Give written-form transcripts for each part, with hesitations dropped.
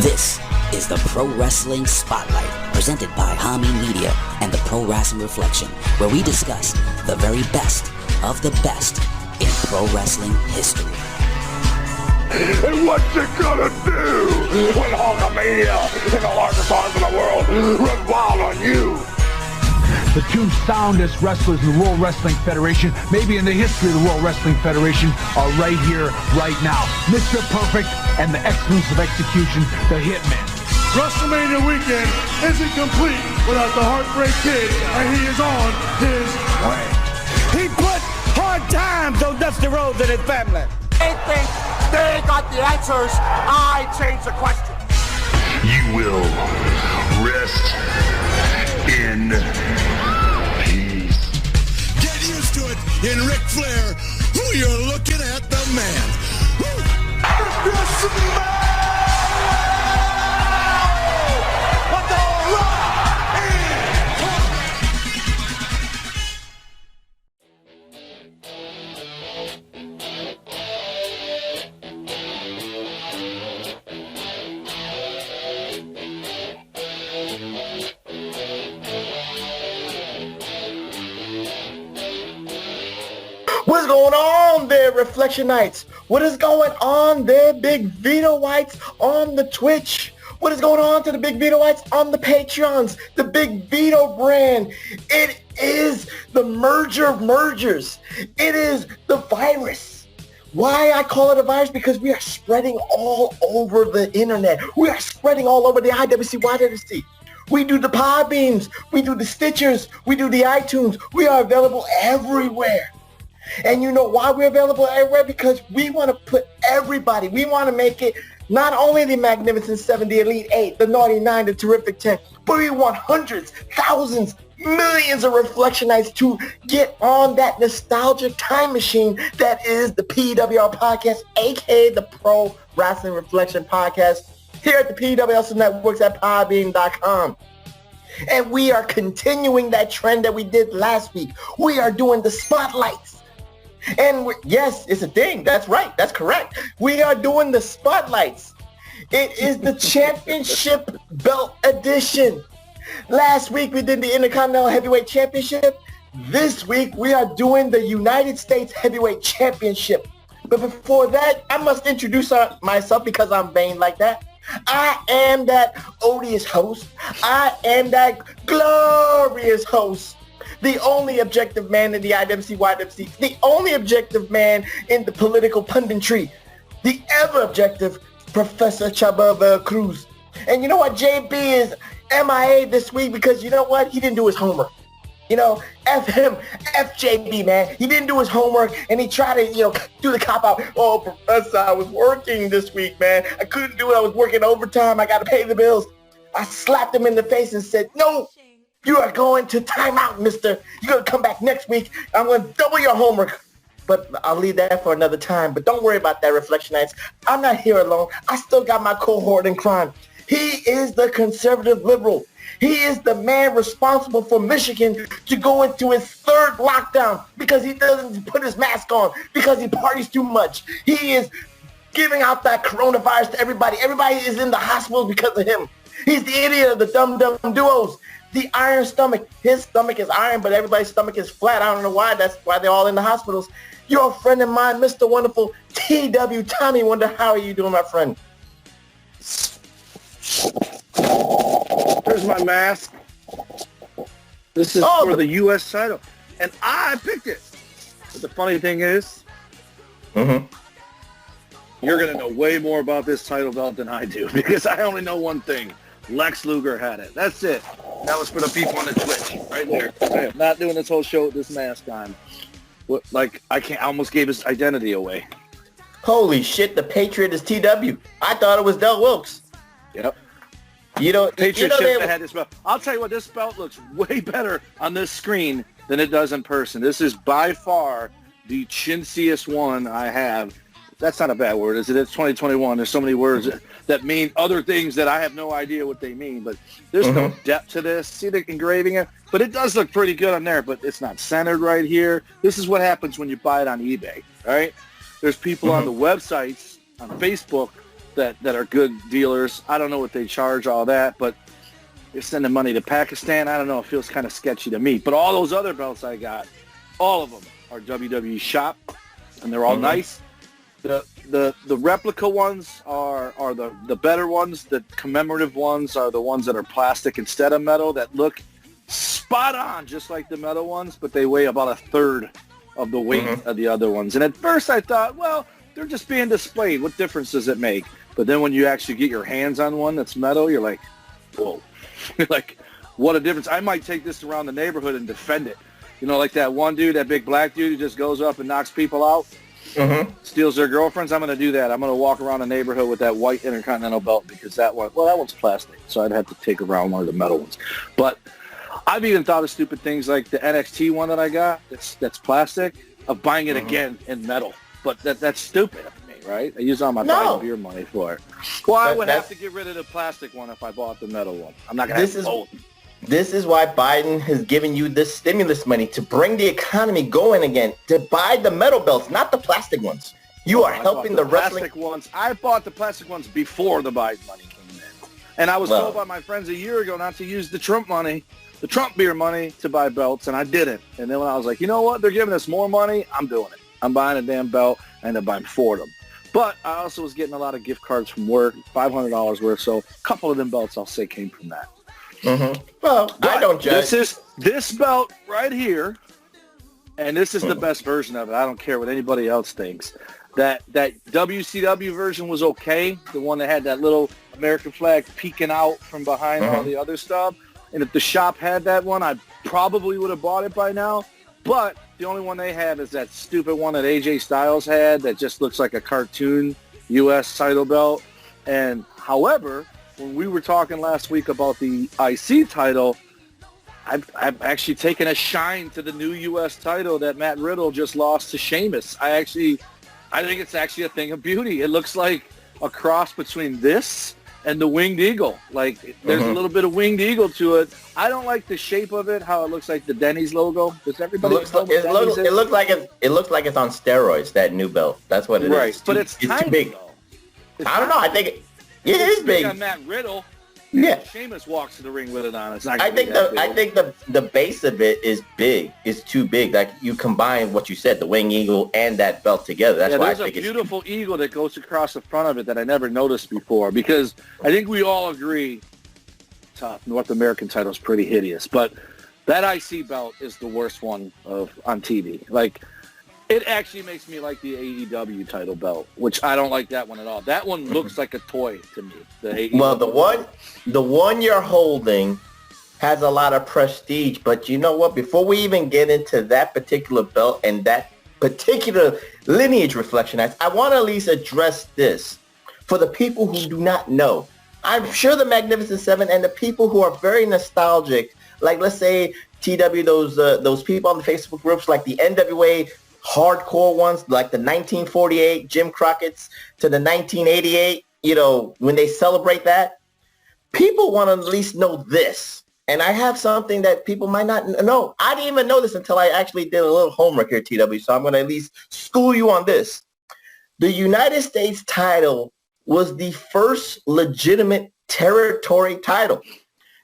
This is the Pro Wrestling Spotlight, presented by Hami Media and the Pro Wrestling Reflection, where we discuss the very best of the best in pro wrestling history. And what you gonna do when Hulkamania and the largest arms in the world run wild on you? The two soundest wrestlers in the World Wrestling Federation, maybe in the history of the World Wrestling Federation, are right here, right now. Mr. Perfect and the excellence of execution, the Hitman. WrestleMania weekend isn't complete without the Heartbreak Kid, and he is on his way. He put hard times on Dusty Rhodes and his family. They think they got the answers. I change the question. You will rest in peace. Get used to it in Ric Flair. Who you're looking at, the man. What's going on there, Reflectionites? What is going on there, Big Vitoites on the Twitch? What is going on to the Big Vitoites on the Patreons? The Big Vito brand. It is the merger of mergers. It is the virus. Why I call it a virus? Because we are spreading all over the internet. We are spreading all over the IWC, YWC. We do the Podbeams. We do the Stitchers. We do the iTunes. We are available everywhere. And you know why we're available everywhere? Because we want to put everybody, we want to make it not only the Magnificent 7, the Elite 8, the Naughty 9, the Terrific 10, but we want hundreds, thousands, millions of Reflectionites to get on that nostalgic time machine that is the PWR Podcast, aka the Pro Wrestling Reflection Podcast, here at the PWR Networks at Podbean.com. And we are continuing that trend that we did last week. We are doing the spotlights. And yes, it's a thing. That's right. That's correct. We are doing the spotlights. It is the championship belt edition. Last week we did the Intercontinental Heavyweight Championship. This week we are doing the United States Heavyweight Championship. But before that, I must introduce myself because I'm vain like that. I am that odious host. I am that glorious host. The only objective man in the IWC, YWC, the only objective man in the political punditry, the ever objective Professor Chababa Cruz. And you know what, JB is MIA this week because you know what? He didn't do his homework. You know, F him, F JB, man. He didn't do his homework and he tried to, do the cop-out. Oh, Professor, I was working this week, man. I couldn't do it. I was working overtime. I got to pay the bills. I slapped him in the face and said, no. You are going to timeout, mister. You're going to come back next week. I'm going to double your homework. But I'll leave that for another time. But don't worry about that, Reflectionites. I'm not here alone. I still got my cohort in crime. He is the conservative liberal. He is the man responsible for Michigan to go into his third lockdown because he doesn't put his mask on, because he parties too much. He is giving out that coronavirus to everybody. Everybody is in the hospital because of him. He's the idiot of the dumb duos. The iron stomach. His stomach is iron, but everybody's stomach is flat. I don't know why. That's why they're all in the hospitals. You're a friend of mine, Mr. Wonderful TW Tommy Wonder. How are you doing, my friend? There's my mask. This is for the U.S. title. And I picked it. But the funny thing is, you're going to know way more about this title belt than I do because I only know one thing. Lex Luger had it. That's it. That was for the people on the Twitch right there. I am not doing this whole show with this mask on. I almost gave his identity away. Holy shit, the Patriot is TW. I thought it was Del Wilkes. Yep. Patriot should have had this belt. I'll tell you what, this belt looks way better on this screen than it does in person. This is by far the chintziest one I have. That's not a bad word, is it? It's 2021. There's so many words that mean other things that I have no idea what they mean. But there's no depth to this. See the engraving? But it does look pretty good on there, but it's not centered right here. This is what happens when you buy it on eBay, all right? There's people on the websites, on Facebook, that are good dealers. I don't know what they charge, all that, but they're sending money to Pakistan. I don't know. It feels kind of sketchy to me. But all those other belts I got, all of them are WWE shop, and they're all nice. The replica ones are the better ones. The commemorative ones are the ones that are plastic instead of metal that look spot on, just like the metal ones, but they weigh about a third of the weight of the other ones. And at first I thought, well, they're just being displayed. What difference does it make? But then when you actually get your hands on one that's metal, you're like, whoa. Like, what a difference. I might take this around the neighborhood and defend it. You know, like that one dude, that big black dude who just goes up and knocks people out, steals their girlfriends. I'm going to do that. I'm going to walk around the neighborhood with that white Intercontinental belt because that one's plastic, so I'd have to take around one of the metal ones. But I've even thought of stupid things like the NXT one that I got that's plastic, of buying it again in metal. But that's stupid of me, right? I use all my buying beer money for it. Well, I would have to get rid of the plastic one if I bought the metal one. I'm not going to have both. This is why Biden has given you this stimulus money to bring the economy going again, to buy the metal belts, not the plastic ones. You are helping the wrestling ones. I bought the plastic ones before the Biden money came in. And I was told by my friends a year ago not to use the Trump money, the Trump beer money, to buy belts, and I didn't. And then when I was like, you know what, they're giving us more money, I'm doing it. I'm buying a damn belt, and I'm buying 4 of them. But I also was getting a lot of gift cards from work, $500 worth, so a couple of them belts I'll say came from that. Well, but I don't judge. This belt right here, and this is the best version of it. I don't care what anybody else thinks. That WCW version was okay, the one that had that little American flag peeking out from behind all the other stuff. And if the shop had that one, I probably would have bought it by now. But the only one they have is that stupid one that AJ Styles had that just looks like a cartoon U.S. title belt. And however, when we were talking last week about the IC title, I've actually taken a shine to the new U.S. title that Matt Riddle just lost to Sheamus. I think it's actually a thing of beauty. It looks like a cross between this and the Winged Eagle. Like, there's a little bit of Winged Eagle to it. I don't like the shape of it, how it looks like the Denny's logo. Does everybody it looks like it's on steroids, that new belt. That's what it is. Right, but it's tiny, too big. Though. I don't know. I think it is big. On Matt Riddle. Yeah. Sheamus walks to the ring with it on. It's not I think the base of it is big. It's too big. Like, you combine what you said, the Winged Eagle and that belt together. That's why I think there's a beautiful eagle that goes across the front of it that I never noticed before, because I think we all agree North American title is pretty hideous, but that IC belt is the worst one on TV. Like, it actually makes me like the AEW title belt, which I don't like that one at all. That one looks like a toy to me. Well, the one you're holding has a lot of prestige, but you know what? Before we even get into that particular belt and that particular lineage reflection, I want to at least address this for the people who do not know. I'm sure the Magnificent Seven and the people who are very nostalgic, like, let's say TW, those people on the Facebook groups, like the NWA hardcore ones, like the 1948 Jim Crockett's to the 1988, when they celebrate that, people want to at least know this. And I have something that people might not know. I didn't even know this until I actually did a little homework here, TW, so I'm going to at least school you on this. The United States title was the first legitimate territory title.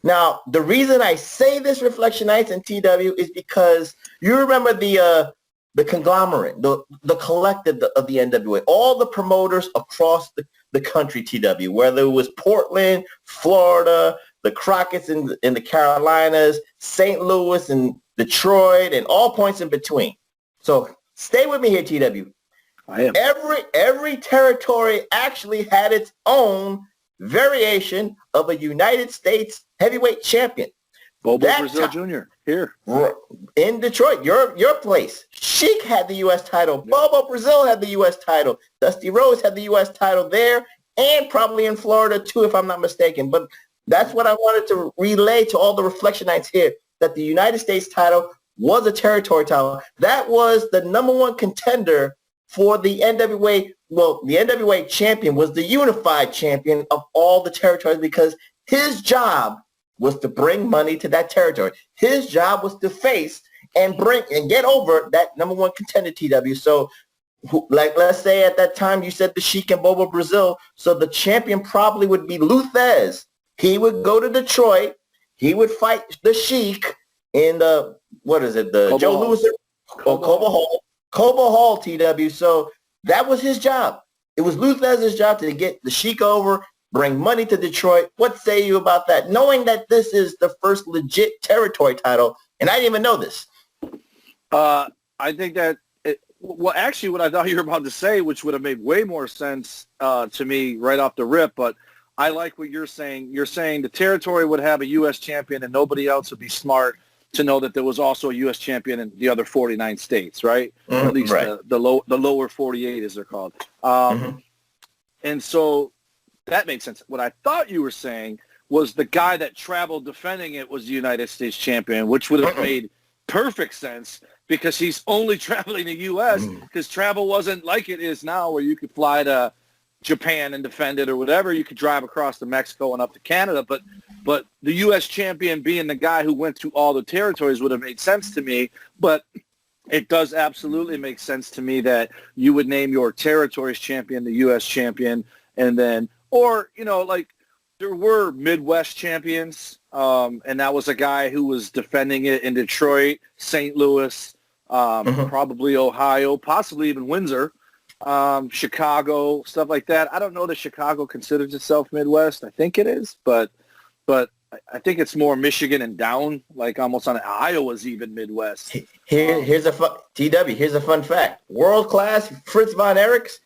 Now, the reason I say this, Reflectionites and TW, is because you remember the conglomerate, the collective of the NWA, all the promoters across the country, TW, whether it was Portland, Florida, the Crockett's in the Carolinas, St. Louis and Detroit, and all points in between. So stay with me here, TW. I am. Every territory actually had its own variation of a United States heavyweight champion. Bobo Brazil Jr. here in Detroit, your place. Sheik had the U.S. title. Yeah. Bobo Brazil had the U.S. title. Dusty Rhodes had the U.S. title there, and probably in Florida too, if I'm not mistaken. But that's what I wanted to relay to all the Reflectionites here, that the United States title was a territory title. That was the number one contender for the NWA. Well, the NWA champion was the unified champion of all the territories, because his job was to bring money to that territory. His job was to face and get over that number one contender, TW. So like let's say at that time you said the Sheik and Bobo Brazil, so the champion probably would be Luthez. He would go to Detroit. He would fight the Sheik in the Joe Louis Cobo Hall TW. So that was his job. It was Luthez's job to get the Sheik over, bring money to Detroit. What say you about that? Knowing that this is the first legit territory title, and I didn't even know this. I think that, actually what I thought you were about to say, which would have made way more sense to me right off the rip, but I like what you're saying. You're saying the territory would have a U.S. champion and nobody else would be smart to know that there was also a U.S. champion in the other 49 states, right? Mm-hmm, at least right. The lower 48, as they're called. And so that makes sense. What I thought you were saying was the guy that traveled defending it was the United States champion, which would have made perfect sense because he's only traveling the U.S. because travel wasn't like it is now where you could fly to Japan and defend it or whatever. You could drive across to Mexico and up to Canada. But the U.S. champion being the guy who went to all the territories would have made sense to me. But it does absolutely make sense to me that you would name your territories champion the U.S. champion and then, or, you know, like there were Midwest champions, and that was a guy who was defending it in Detroit, St. Louis, probably Ohio, possibly even Windsor, Chicago, stuff like that. I don't know that Chicago considers itself Midwest. I think it is, but I think it's more Michigan and down, like almost on Iowa's even Midwest. Here's a fun fact. World class Fritz von Erichs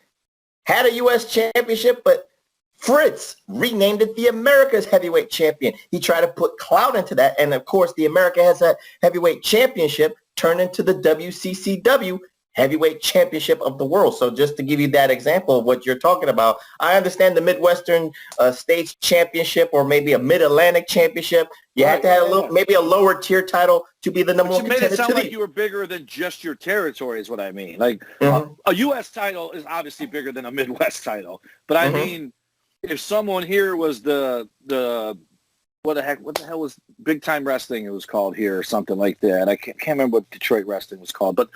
had a U.S. championship, but Fritz renamed it the America's Heavyweight Champion. He tried to put clout into that, and of course, the America has a heavyweight championship turned into the WCCW Heavyweight Championship of the world. So just to give you that example of what you're talking about, I understand the Midwestern States Championship or maybe a Mid-Atlantic Championship. You had to have maybe a lower tier title to be the number one contender. You made it sound like you were bigger than just your territory is what I mean. Like a U.S. title is obviously bigger than a Midwest title. But I mean, if someone here was the what the hell was Big Time Wrestling it was called here or something like that. I can't remember what Detroit Wrestling was called. But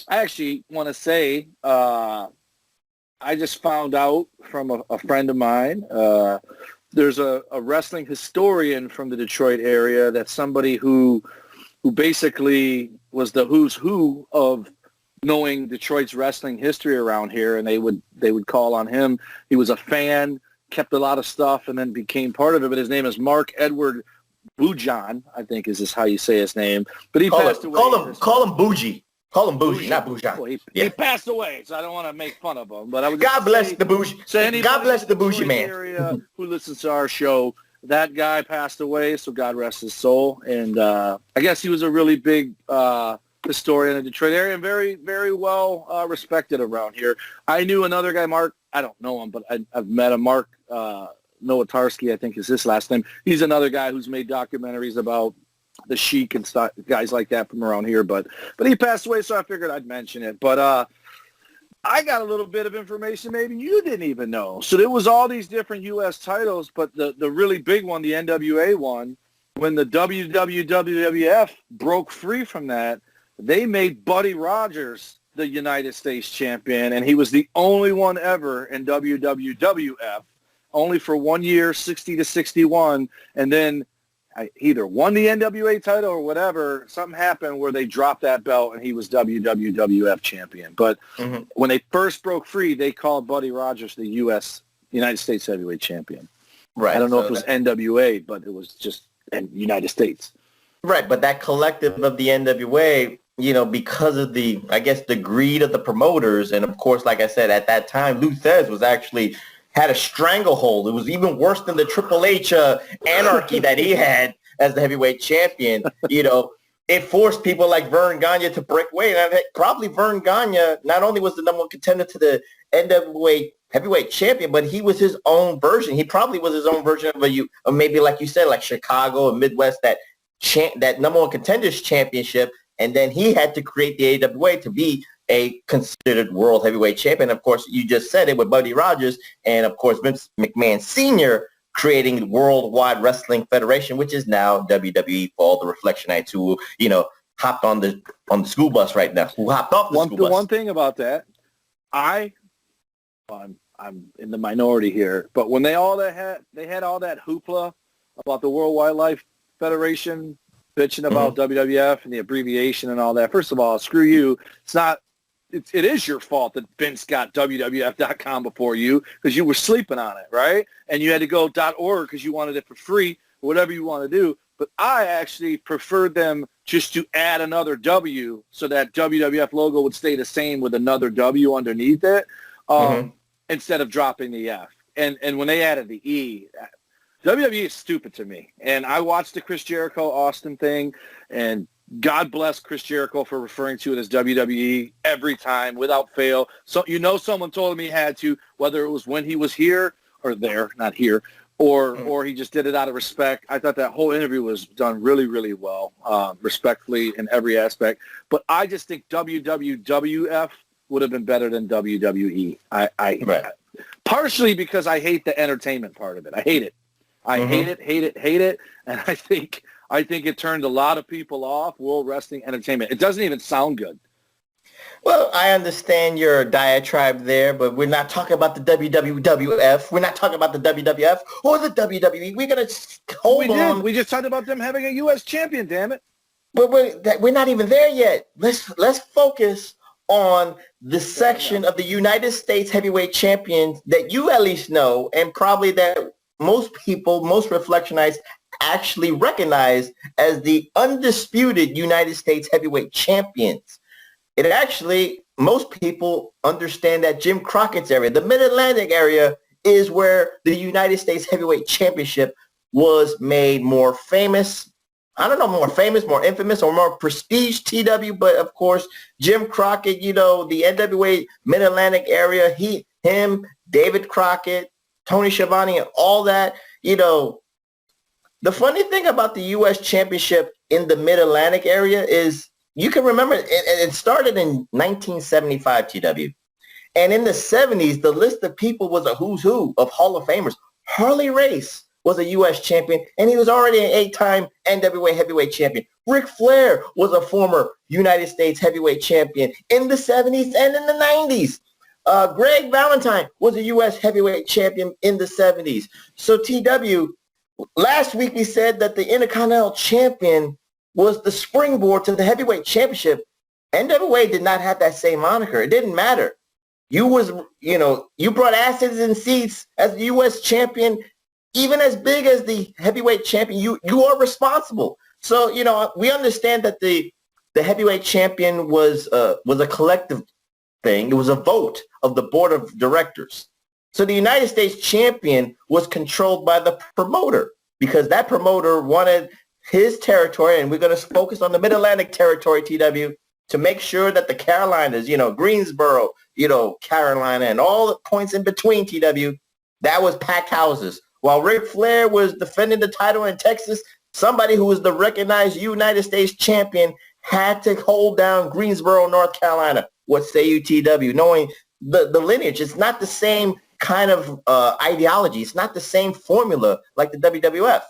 I actually want to say I just found out from a friend of mine. There's a wrestling historian from the Detroit area that's somebody who basically was the who's who of knowing Detroit's wrestling history around here, and they would call on him. He was a fan, kept a lot of stuff, and then became part of it. But his name is Mark Edward Bujan, I think is how you say his name. But he passed away. Call him Bougie. Call him Bougie, not Bujan. Well, he passed away, so I don't want to make fun of him. But I was God bless the Bougie. God bless the Bougie man. Area who listens to our show, that guy passed away, so God rest his soul. And I guess he was a really big historian in the Detroit area and very, very well respected around here. I knew another guy, Mark. I don't know him, but I've met him. Mark Nowatarski, I think is his last name. He's another guy who's made documentaries about the Sheik and stuff, guys like that from around here. But he passed away, so I figured I'd mention it. But I got a little bit of information maybe you didn't even know. So there was all these different U.S. titles, but the really big one, the NWA one, when the WWF broke free from that, they made Buddy Rogers the United States champion, and he was the only one ever in WWF, only for 1 year, 60 to 61, and then either won the NWA title or whatever. Something happened where they dropped that belt, and he was WWF champion. But when they first broke free, they called Buddy Rogers the United States heavyweight champion. Right. I don't know if it was NWA, but it was just United States. Right, but that collective of the NWA, because of the greed of the promoters, and of course, like I said, at that time, Luthez was actually had a stranglehold. It was even worse than the Triple H anarchy that he had as the heavyweight champion. It forced people like Vern Gagne to break away. And probably Vern Gagne not only was the number one contender to the NWA heavyweight champion, but he was his own version. He probably was his own version of maybe, like you said, like Chicago and Midwest, that number one contenders championship. And then he had to create the AWA to be a considered world heavyweight champion. Of course, you just said it with Buddy Rogers and, of course, Vince McMahon Sr. creating the Worldwide Wrestling Federation, which is now WWE for all the Reflectionites who, hopped on the school bus right now, who hopped off the school bus. One thing about that, I'm in the minority here, but when they had all that hoopla about the World Wildlife Federation bitching about WWF and the abbreviation and all that. First of all, screw you. It is your fault that Vince got WWF.com before you because you were sleeping on it, right? And you had to go .org because you wanted it for free, or whatever you want to do. But I actually preferred them just to add another W so that WWF logo would stay the same with another W underneath it instead of dropping the F. And when they added the E, WWE is stupid to me. And I watched the Chris Jericho Austin thing, and God bless Chris Jericho for referring to it as WWE every time without fail. So someone told him he had to, whether it was when he was here or there, not here, or he just did it out of respect. I thought that whole interview was done really, really well, respectfully in every aspect. But I just think WWF would have been better than WWE. Partially because I hate the entertainment part of it. I hate it. I hate it. And I think it turned a lot of people off World Wrestling Entertainment. It doesn't even sound good. Well, I understand your diatribe there, but we're not talking about the WWF. We're not talking about the WWF or the WWE. We're going to hold on. We just talked about them having a U.S. champion, damn it. But we're not even there yet. Let's focus on the section of the United States heavyweight champions that you at least know, and probably that most reflectionites actually recognize as the undisputed United States heavyweight champions. It actually, most people understand that Jim Crockett's area, the Mid-Atlantic area, is where the United States Heavyweight Championship was made more famous. I don't know, more famous, more infamous, or more prestige, TW, but of course, Jim Crockett, the NWA Mid-Atlantic area, him, David Crockett, Tony Schiavone, and all that, The funny thing about the U.S. Championship in the Mid-Atlantic area is you can remember it started in 1975, TW. And in the 70s, the list of people was a who's who of Hall of Famers. Harley Race was a U.S. champion, and he was already an 8-time NWA heavyweight champion. Ric Flair was a former United States heavyweight champion in the 70s and in the 90s. Greg Valentine was a U.S. heavyweight champion in the 70s. So TW, last week we said that the Intercontinental Champion was the springboard to the heavyweight championship. NWA did not have that same moniker. It didn't matter. You brought asses and seats as the U.S. champion, even as big as the heavyweight champion. You are responsible. So, we understand that the heavyweight champion was a collective thing. It was a vote of the board of directors. So the United States champion was controlled by the promoter because that promoter wanted his territory, and we're going to focus on the Mid-Atlantic territory, TW, to make sure that the Carolinas, Greensboro, Carolina, and all the points in between, TW, that was packed houses. While Ric Flair was defending the title in Texas, somebody who was the recognized United States champion had to hold down Greensboro, North Carolina. What say you, TW? Knowing the lineage, it's not the same kind of ideology. It's not the same formula like the WWF.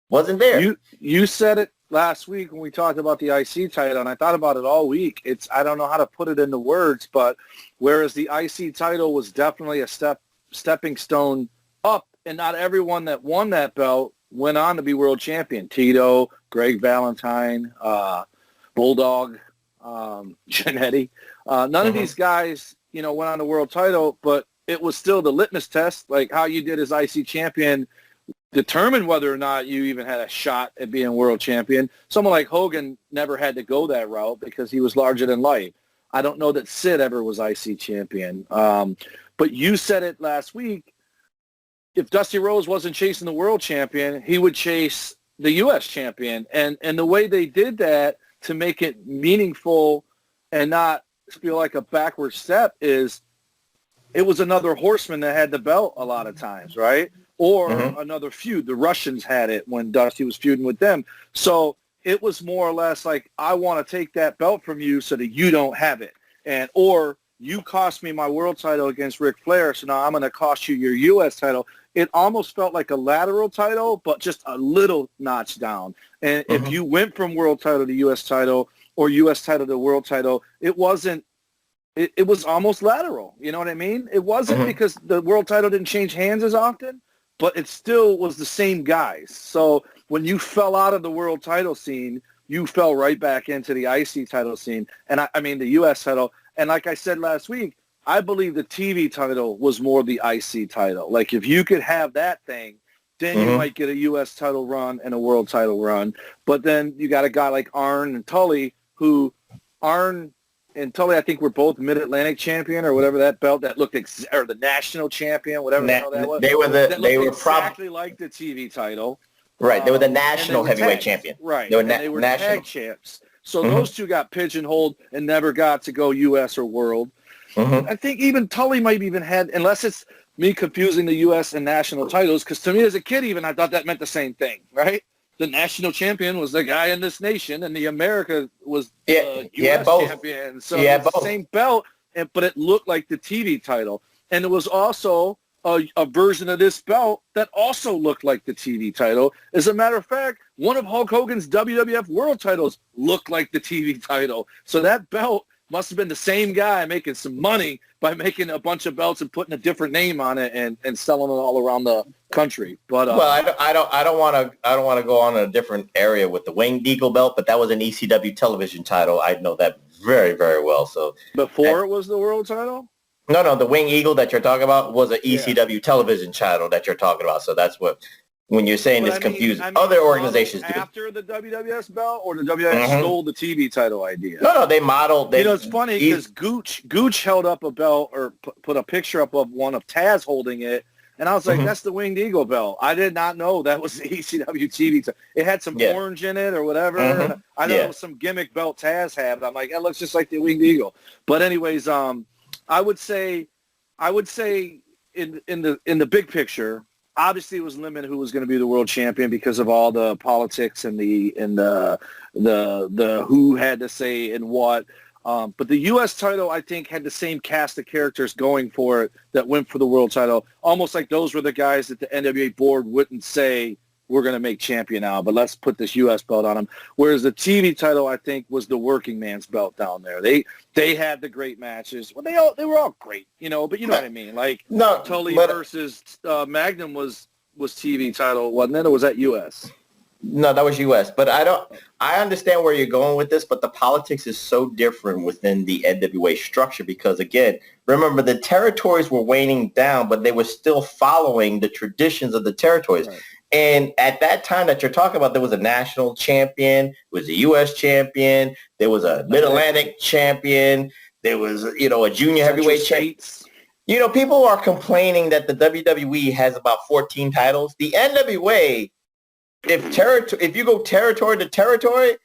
Wasn't there. You said it last week when we talked about the IC title, and I thought about it all week. I don't know how to put it into words, but whereas the IC title was definitely a stepping stone up, and not everyone that won that belt went on to be world champion. Tito, Greg Valentine, Bulldog, Jannetty. None of these guys, went on the world title, but it was still the litmus test, like how you did as IC champion determined whether or not you even had a shot at being world champion. Someone like Hogan never had to go that route because he was larger than life. I don't know that Sid ever was IC champion. But you said it last week. If Dusty Rhodes wasn't chasing the world champion, he would chase the U.S. champion. And the way they did that to make it meaningful and not feel like a backward step is it was another horseman that had the belt a lot of times, right? Or another feud. The Russians had it when Dusty was feuding with them. So it was more or less like, I want to take that belt from you so that you don't have it. Or you cost me my world title against Ric Flair, so now I'm going to cost you your U.S. title. It almost felt like a lateral title, but just a little notch down. And if you went from world title to U.S. title, or U.S. title to world title, it wasn't. It was almost lateral. You know what I mean? It wasn't because the world title didn't change hands as often, but it still was the same guys. So when you fell out of the world title scene, you fell right back into the IC title scene. And I mean the U.S. title. And like I said last week, I believe the TV title was more the IC title. Like if you could have that thing, then you might get a U.S. title run and a world title run. But then you got a guy like Arn and Tully, who Arn and Tully, I think, were both Mid-Atlantic champion or whatever that belt that looked or the national champion, whatever the hell that was. They were exactly like the TV title. Right. They were the national heavyweight champion. Right. They were national tag champs. So those two got pigeonholed and never got to go U.S. or world. I think even Tully might even had, unless it's me confusing the U.S. and national titles, because to me as a kid even I thought that meant the same thing, right? The national champion was the guy in this nation, and the America was the U.S. champion. So it's the same belt, but it looked like the TV title. And it was also a version of this belt that also looked like the TV title. As a matter of fact, one of Hulk Hogan's WWF World titles looked like the TV title. So that belt must have been the same guy making some money by making a bunch of belts and putting a different name on it and selling it all around the country. But I don't want to go on a different area with the Winged Eagle belt, but that was an ECW television title. I know that very, very well. So before it was the world title? No, the Winged Eagle that you're talking about was an ECW television title that you're talking about. So that's what. When you're saying it's confusing, other organizations do. After the WWS belt, or the WWF stole the TV title idea? No, they modeled. It's funny because Gooch held up a belt or put a picture up of one of Taz holding it, and I was like, that's the Winged Eagle belt. I did not know that was the ECW TV title. It had some orange in it or whatever. I know it was some gimmick belt Taz had, but I'm like, it looks just like the Winged Eagle. But anyways, I would say in the big picture, obviously, it was limited who was going to be the world champion because of all the politics and the who had to say and what. But the U.S. title, I think, had the same cast of characters going for it that went for the world title. Almost like those were the guys that the NWA board wouldn't say, we're going to make champion now, but let's put this U.S. belt on them. Whereas the TV title, I think, was the working man's belt down there. They had the great matches. Well, they were all great, but you know what I mean. Like Tully versus Magnum was TV title, wasn't it? Or was that U.S.? No, that was U.S. But I understand where you're going with this, but the politics is so different within the NWA structure because, again, remember the territories were waning down, but they were still following the traditions of the territories. Right. And at that time that you're talking about, there was a national champion, there was a U.S. champion, there was a Mid-Atlantic champion, there was, a junior heavyweight champion. People are complaining that the WWE has about 14 titles. The NWA, if you go territory to territory,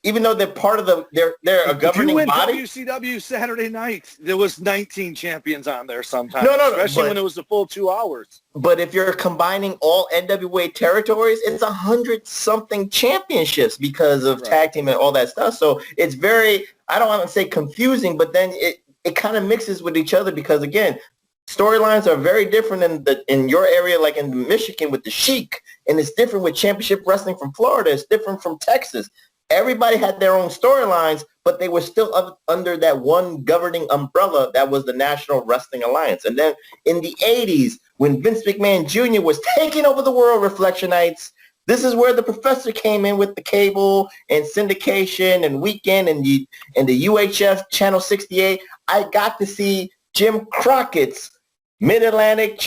even though they're part of they're a governing body. WCW Saturday night, there was 19 champions on there sometimes. No, especially when it was the full 2 hours. But if you're combining all NWA territories, it's 100-something championships because of tag team and all that stuff. So it's very, I don't want to say confusing, but then it kind of mixes with each other because, again, storylines are very different in your area, like in Michigan with the Sheik, and it's different with Championship Wrestling from Florida. It's different from Texas. Everybody had their own storylines, but they were still under that one governing umbrella that was the National Wrestling Alliance. And then in the 80s, when Vince McMahon Jr. was taking over the world, Reflectionites, this is where the Professor came in with the cable and syndication and weekend and the UHF Channel 68. I got to see Jim Crockett's Mid-Atlantic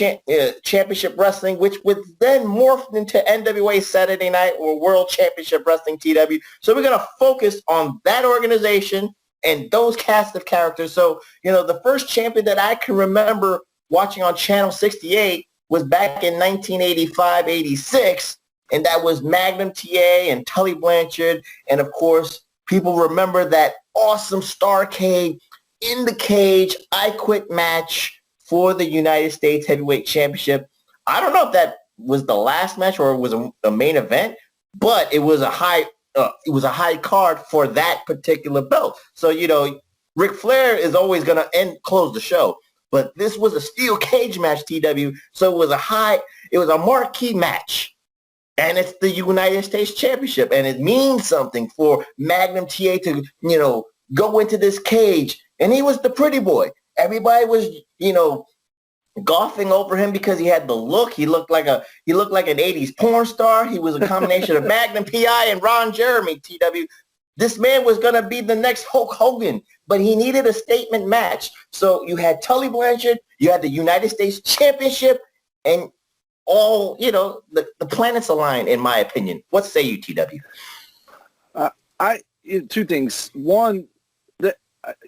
Championship Wrestling, which was then morphed into NWA Saturday Night or World Championship Wrestling TW. So we're going to focus on that organization and those cast of characters. So, the first champion that I can remember watching on Channel 68 was back in 1985-86, and that was Magnum TA and Tully Blanchard. And, of course, people remember that awesome Starrcade in the cage I Quit match for the United States Heavyweight Championship. I don't know if that was the last match or it was a main event, but it was a high card for that particular belt. So, Ric Flair is always going to close the show, but this was a steel cage match, TW. So it was a marquee match. And it's the United States Championship, and it means something for Magnum TA to, go into this cage. And he was the pretty boy. Everybody was, golfing over him because he had the look. He looked like an 80s porn star. He was a combination of Magnum PI and Ron Jeremy, TW. This man was going to be the next Hulk Hogan, but he needed a statement match. So you had Tully Blanchard, you had the United States Championship, and all, the planets align, in my opinion. What say you, TW? Two things. One,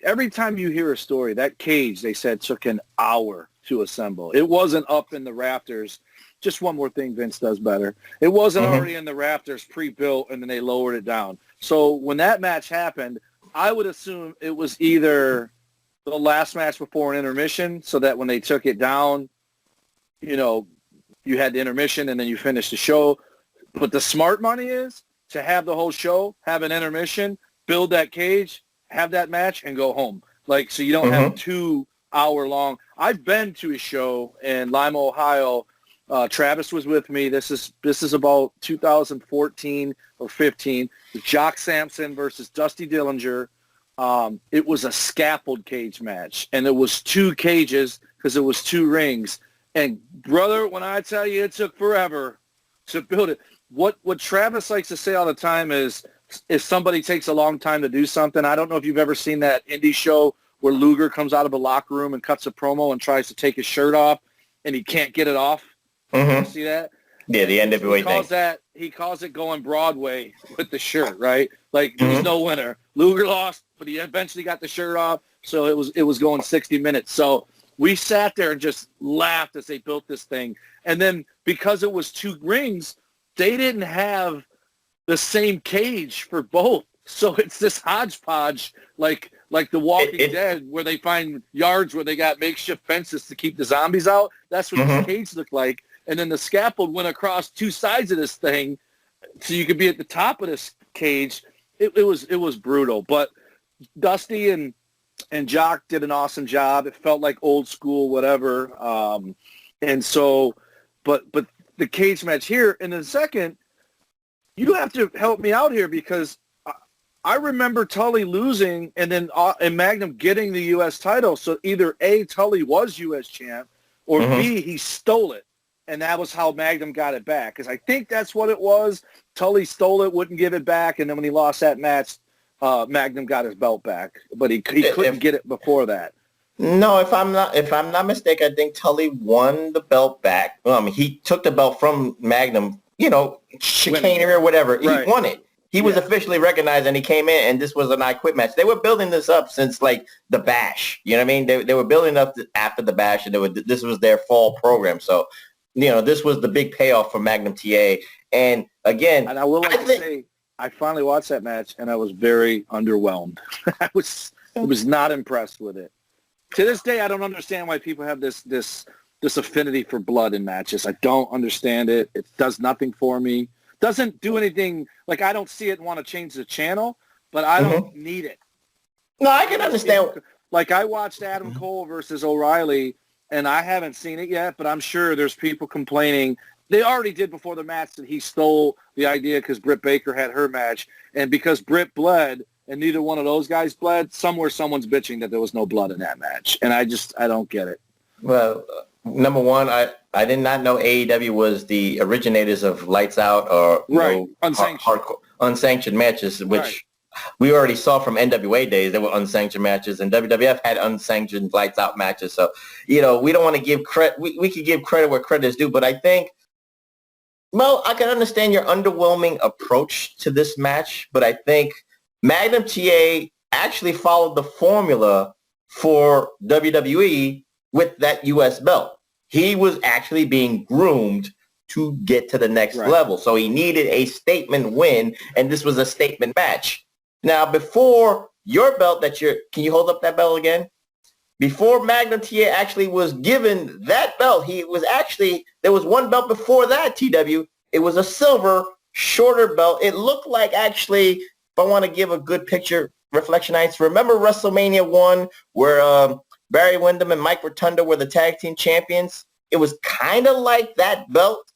every time you hear a story, that cage, they said, took an hour to assemble. It wasn't up in the rafters. Just one more thing Vince does better. It wasn't already in the rafters pre-built, and then they lowered it down. So when that match happened, I would assume it was either the last match before an intermission, so that when they took it down, you had the intermission and then you finished the show. But the smart money is to have the whole show, have an intermission, build that cage, have that match, and go home. So you don't have 2 hour long. I've been to a show in Lima, Ohio. Travis was with me. This is about 2014 or 15. Jock Sampson versus Dusty Dillinger. It was a scaffold cage match, and it was 2 cages because it was 2 rings. And brother, when I tell you it took forever to build it, what Travis likes to say all the time is, if somebody takes a long time to do something, I don't know if you've ever seen that indie show where Luger comes out of a locker room and cuts a promo and tries to take his shirt off, and he can't get it off. You see that? Yeah, the NWA thing. He calls it going Broadway with the shirt, right? There's no winner. Luger lost, but he eventually got the shirt off, so it was going 60 minutes. So we sat there and just laughed as they built this thing. And then because it was 2 rings, they didn't have the same cage for both. So it's this hodgepodge, like The Walking Dead, where they find yards where they got makeshift fences to keep the zombies out. That's what this cage looked like. And then the scaffold went across 2 sides of this thing, so you could be at the top of this cage. It was brutal. But Dusty and Jock did an awesome job. It felt like old school, whatever. And so, but the cage match here, and then second, you have to help me out here, because I remember Tully losing and then and Magnum getting the U.S. title. So either A, Tully was U.S. champ, or B, he stole it. And that was how Magnum got it back. Because I think that's what it was. Tully stole it, wouldn't give it back. And then when he lost that match, Magnum got his belt back. But he couldn't get it before that. No, if I'm not mistaken, I think Tully won the belt back. He took the belt from Magnum, chicanery or whatever. Right. He won it. He was officially recognized, and he came in, and this was an I Quit match. They were building this up since, the Bash. You know what I mean? They were building up after the Bash, and this was their fall program. So, this was the big payoff for Magnum TA. And, again, and I will say, I finally watched that match, and I was very underwhelmed. I was not impressed with it. To this day, I don't understand why people have this affinity for blood in matches. I don't understand it. It does nothing for me. Doesn't do anything. I don't see it and want to change the channel, but I don't need it. No, I can understand. I watched Adam Cole versus O'Reilly, and I haven't seen it yet, but I'm sure there's people complaining. They already did before the match that he stole the idea because Britt Baker had her match, and because Britt bled and neither one of those guys bled, somewhere someone's bitching that there was no blood in that match, and I don't get it. Well, number one, I did not know AEW was the originators of Lights Out or unsanctioned matches, which we already saw from NWA days. There were unsanctioned matches, and WWF had unsanctioned Lights Out matches. So, we don't want to give credit. We could give credit where credit is due, but I think, I can understand your underwhelming approach to this match, but I think Magnum TA actually followed the formula for WWE with that U.S. belt. He was actually being groomed to get to the next level. So he needed a statement win, and this was a statement match. Now, before your belt can you hold up that belt again? Before Magnum TA actually was given that belt, there was one belt before that, TW. It was a silver, shorter belt. It looked like, actually, if I want to give a good picture, Reflectionites, remember WrestleMania 1 where Barry Windham and Mike Rotunda were the tag team champions? It was kind of like that belt,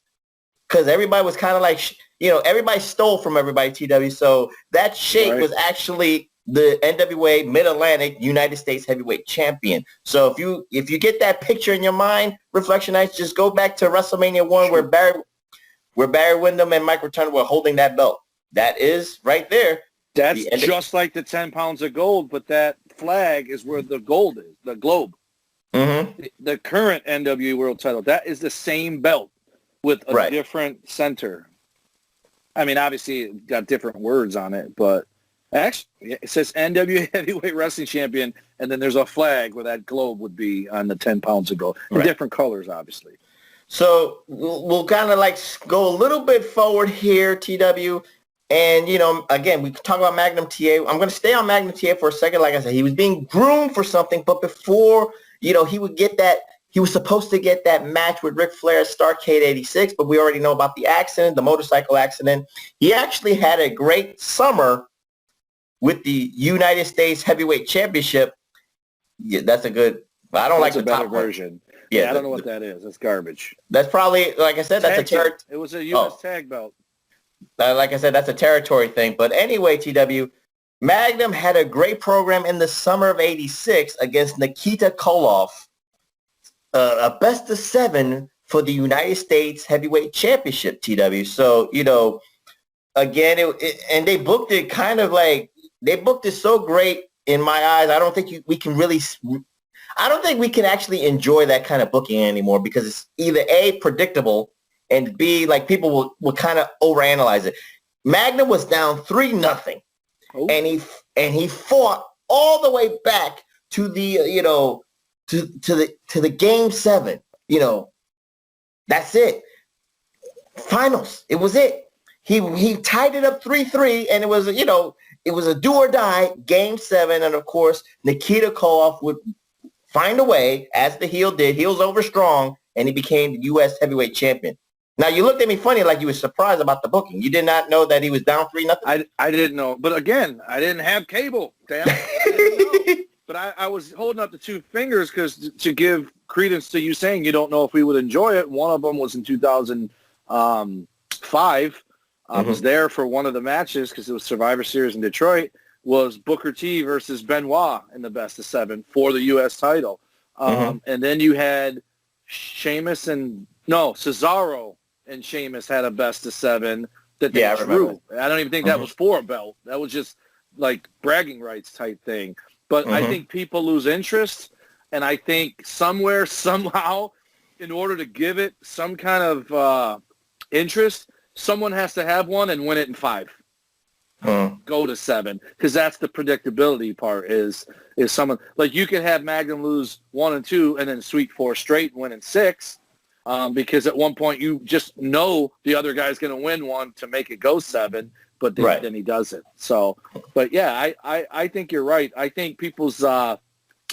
because everybody was kind of like, everybody stole from everybody, TW. So that shape was actually the NWA Mid-Atlantic United States Heavyweight Champion. So if you get that picture in your mind, Reflection Nights, just go back to WrestleMania 1 where Barry Windham and Mike Return were holding that belt. That is right there. That's just like the 10 pounds of gold, but that flag is where the gold is, the globe. Mm-hmm. The current NWA World Title, that is the same belt with a different center. I mean, obviously, it got different words on it, but actually, it says NWA Heavyweight Wrestling Champion, and then there's a flag where that globe would be on the 10 pounds of gold. In different colors, obviously. So we'll kind of like go a little bit forward here, TW. And, again, we talk about Magnum TA. I'm going to stay on Magnum TA for a second. Like I said, he was being groomed for something, but before, he would get that, he was supposed to get that match with Ric Flair at Starrcade 86, but we already know about the accident, the motorcycle accident. He actually had a great summer with the United States Heavyweight Championship. Yeah, that's a good, I don't like the top version. Yeah, I don't know what that is. That's garbage. That's probably, like I said, that's it was a U.S. tag belt. Like I said, that's a territory thing. But anyway, TW, Magnum had a great program in the summer of 86 against Nikita Koloff, a best of 7 for the United States Heavyweight Championship, TW. So, again, and they booked it kind of like, they booked it so great in my eyes. I don't think we can actually enjoy that kind of booking anymore because it's either A, predictable, and B, like people will kind of overanalyze it. Magnum was down 3-0, and he fought all the way back to the to the game 7. That's it. Finals. It was it. He tied it up 3-3, and it was it was a do or die game 7, and of course Nikita Koloff would find a way, as the heel did. Heels over strong, and he became the U.S. Heavyweight Champion. Now, you looked at me funny like you were surprised about the booking. You did not know that he was down 3-0? I didn't know. But again, I didn't have cable. Damn it. I didn't know. But I was holding up the 2 fingers because to give credence to you saying you don't know if we would enjoy it. One of them was in 2005. I was there for one of the matches because it was Survivor Series in Detroit, was Booker T versus Benoit in the best of 7 for the U.S. title. And then you had Cesaro and Sheamus had a best of 7 that they drew. I don't even think that was for a belt. That was just like bragging rights type thing. But I think people lose interest, and I think somewhere, somehow, in order to give it some kind of interest, someone has to have one and win it in 5. Go to 7, because that's the predictability part. Is someone like you could have Magnum lose 1 and 2 and then sweep 4 straight and win in 6. Because at one point you just know the other guy's going to win one to make it go 7, but then he doesn't. So, but yeah, I think you're right. I think people's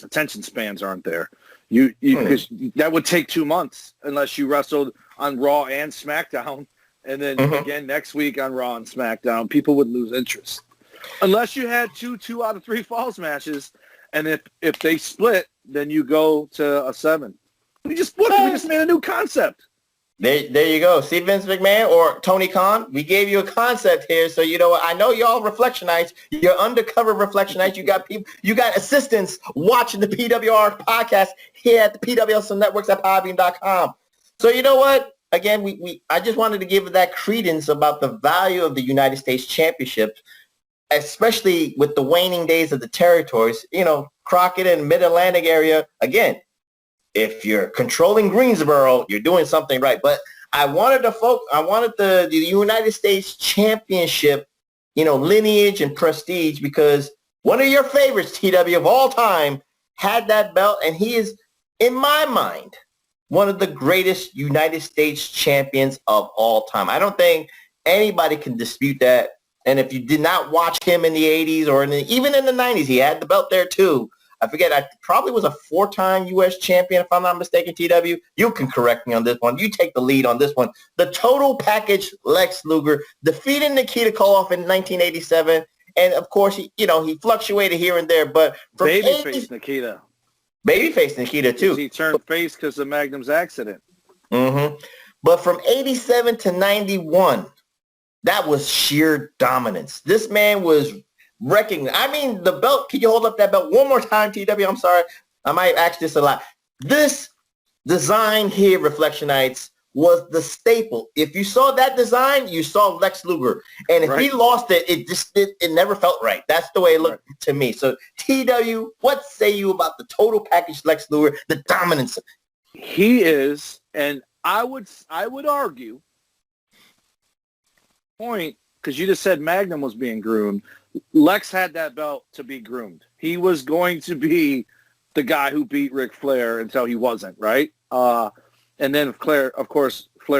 attention spans aren't there. Because that would take 2 months unless you wrestled on Raw and SmackDown, and then again next week on Raw and SmackDown. People would lose interest unless you had 2 out of 3 falls matches, and if they split, then you go to a 7. We just made a new concept. There you go. See, Vince McMahon or Tony Khan, we gave you a concept here. So I know y'all Reflectionites, you're undercover Reflectionites. You got people, you got assistants watching the PWR podcast here at the PWSL Networks at Podbean.com. So you know what? Again, I just wanted to give that credence about the value of the United States Championship, especially with the waning days of the territories. Crockett and Mid-Atlantic area, again, if you're controlling Greensboro, you're doing something right. But I wanted the United States Championship, lineage and prestige, because one of your favorites, TW, of all time, had that belt, and he is, in my mind, one of the greatest United States champions of all time. I don't think anybody can dispute that. And if you did not watch him in the 80s or even in the 90s, he had the belt there too. I forget, I probably was a 4-time U.S. champion, if I'm not mistaken, TW. You can correct me on this one. You take the lead on this one. The total package, Lex Luger, defeated Nikita Koloff in 1987. And, of course, he fluctuated here and there. But from Babyface Nikita. Babyface Nikita, too. He turned face because of Magnum's accident. Mm-hmm. But from 87 to 91, that was sheer dominance. This man was wrecking. I mean, the belt, can you hold up that belt one more time, TW? I'm sorry. I might ask this a lot. This design here, Reflectionites, was the staple. If you saw that design, you saw Lex Luger. And if he lost it, it never felt right. That's the way it looked to me. So, TW, what say you about the total package Lex Luger, the dominance? He is, and I would argue, point, because you just said Magnum was being groomed. Lex had that belt to be groomed. He was going to be the guy who beat Ric Flair until he wasn't, right? And then Flair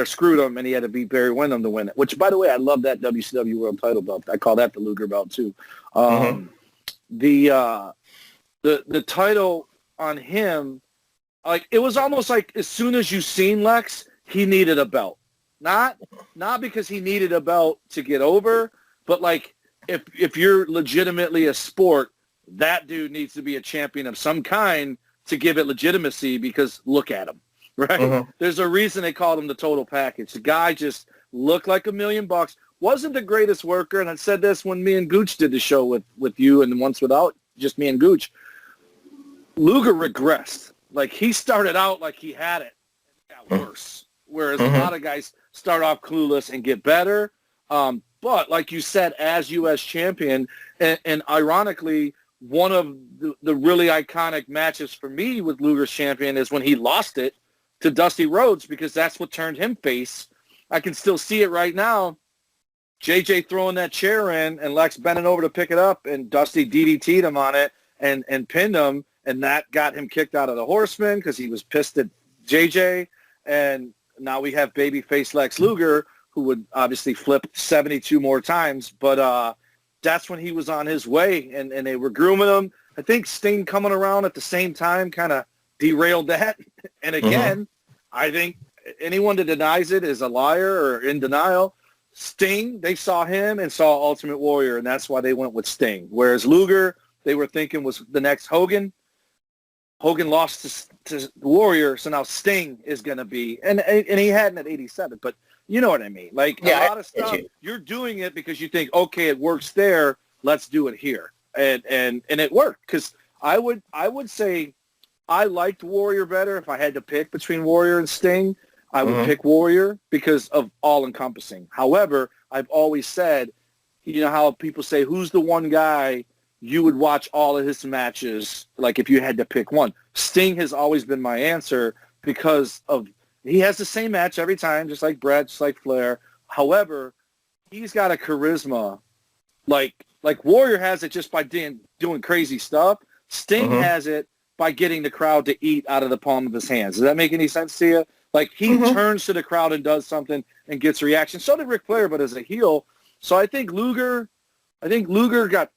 screwed him, and he had to beat Barry Windham to win it. Which, by the way, I love that WCW World Title belt. I call that the Luger belt too. The title on him, like, it was almost like as soon as you seen Lex, he needed a belt. Not because he needed a belt to get over, but like if you're legitimately a sport, that dude needs to be a champion of some kind to give it legitimacy, because look at him, right? There's a reason they called him the total package. The guy just looked like $1 million, wasn't the greatest worker, and I said this when me and Gooch did the show with you, and once without just me and Gooch. Luger regressed. Like, he started out like he had it, and it got worse. Whereas a lot of guys start off clueless and get better. But like you said, as U.S. champion, and ironically, one of the really iconic matches for me with Luger's champion is when he lost it to Dusty Rhodes, because that's what turned him face. I can still see it right now. JJ throwing that chair in and Lex bending over to pick it up, and Dusty DDT'd him on it and pinned him, and that got him kicked out of the Horsemen because he was pissed at JJ. And now we have babyface Lex Luger, who would obviously flip 72 more times. But that's when he was on his way, and they were grooming him. I think Sting coming around at the same time kind of derailed that. And again, I think anyone that denies it is a liar or in denial. Sting, they saw him and saw Ultimate Warrior, and that's why they went with Sting. Whereas Luger, they were thinking was the next Hogan. Hogan lost to Warrior, so now Sting is going to be, and he hadn't at 87, but you know what I mean. Like, a lot of stuff, you're doing it because you think, okay, it works there, let's do it here, and it worked. Because I would say I liked Warrior better. If I had to pick between Warrior and Sting, I would pick Warrior because of all-encompassing. However, I've always said, you know how people say, who's the one guy you would watch all of his matches, like if you had to pick one? Sting has always been my answer because of he has the same match every time, just like Bret, just like Flair. However, he's got a charisma like Warrior has it just by doing crazy stuff. Sting has it by getting the crowd to eat out of the palm of his hands. Does that make any sense to you? Like, he turns to the crowd and does something and gets reaction. So did Ric Flair, but as a heel. So I think Luger got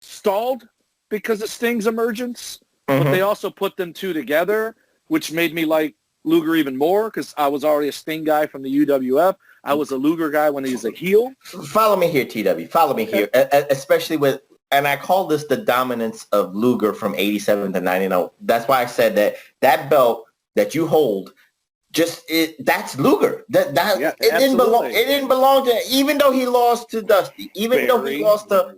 stalled because of Sting's emergence, but they also put them two together, which made me like Luger even more because I was already a Sting guy from the UWF. I was a Luger guy when he was a heel. Follow me here, TW. Follow me here, especially with, and I call this the dominance of Luger from 87 to 99. That's why I said that belt that you hold, that's Luger. It didn't belong to, even though he lost to Dusty, even though he lost to,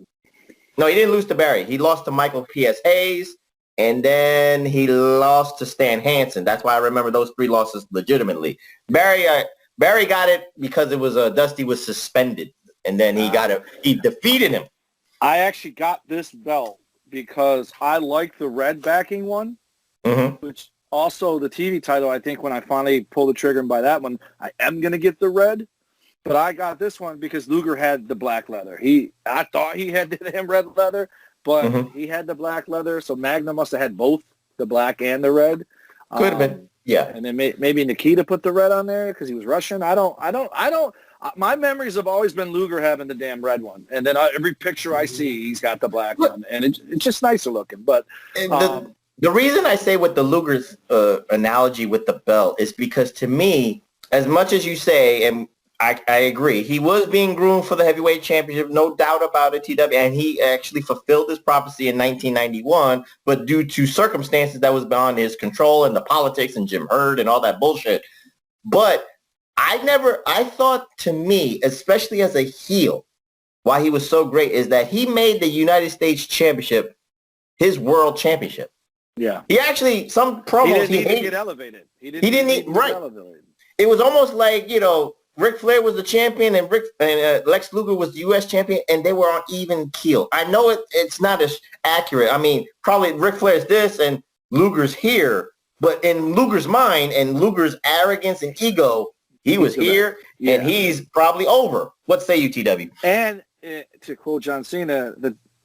no, he didn't lose to Barry. He lost to Michael P.S. Hayes, and then he lost to Stan Hansen. That's why I remember those three losses legitimately. Barry got it because it was Dusty was suspended, and then he defeated him. I actually got this belt because I like the red backing one, which also the TV title. I think when I finally pull the trigger and buy that one, I am going to get the red. But I got this one because Luger had the black leather. I thought he had the damn red leather, but he had the black leather. So Magnum must have had both the black and the red. Could have been, yeah. And then maybe Nikita put the red on there because he was Russian. I don't. My memories have always been Luger having the damn red one, and then every picture I see, he's got the black one, and it's just nicer looking. But the reason I say with the Luger's analogy with the belt is because to me, as much as you say, and I agree, he was being groomed for the heavyweight championship, no doubt about it, TW, and he actually fulfilled his prophecy in 1991, but due to circumstances that was beyond his control and the politics and Jim Herd and all that bullshit, But I thought, to me, especially as a heel, why he was so great is that he made the United States Championship his world championship. Yeah. He actually, some promos, he didn't need to get elevated. He didn't need to get elevated. It was almost like, Ric Flair was the champion and Lex Luger was the U.S. champion, and they were on even keel. I know it's not as accurate. I mean, probably Ric Flair's this and Luger's here, but in Luger's mind and Luger's arrogance and ego, he was here and he's probably over. What say you, TW? And to quote John Cena,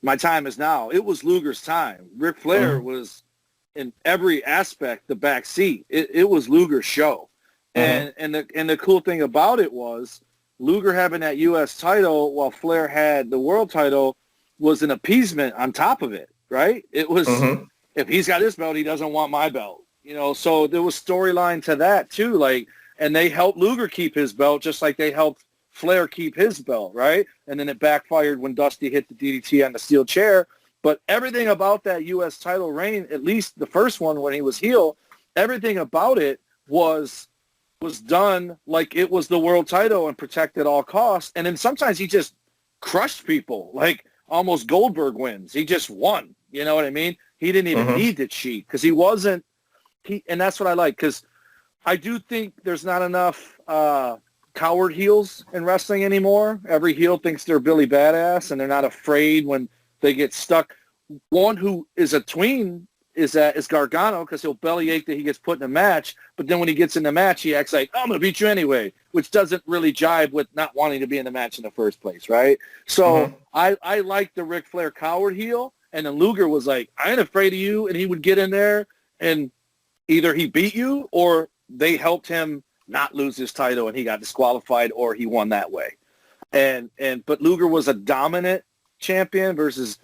my time is now. It was Luger's time. Ric Flair was in every aspect the back seat. It was Luger's show. And the cool thing about it was Luger having that U.S. title while Flair had the world title was an appeasement on top of it, right? It was, if he's got his belt, he doesn't want my belt. So there was storyline to that too. And they helped Luger keep his belt just like they helped Flair keep his belt, right? And then it backfired when Dusty hit the DDT on the steel chair. But everything about that U.S. title reign, at least the first one when he was heel, everything about it was done like it was the world title and protected at all costs. And then sometimes he just crushed people, like almost Goldberg wins. He just won. You know what I mean? He didn't even need to cheat because he wasn't. And that's what I like, because I do think there's not enough coward heels in wrestling anymore. Every heel thinks they're Billy Badass, and they're not afraid when they get stuck. One who is a tween is Gargano, because he'll bellyache that he gets put in a match, but then when he gets in the match, he acts like, I'm going to beat you anyway, which doesn't really jive with not wanting to be in the match in the first place, right? So I like the Ric Flair coward heel, and then Luger was like, I ain't afraid of you, and he would get in there, and either he beat you or they helped him not lose his title and he got disqualified, or he won that way. But Luger was a dominant champion versus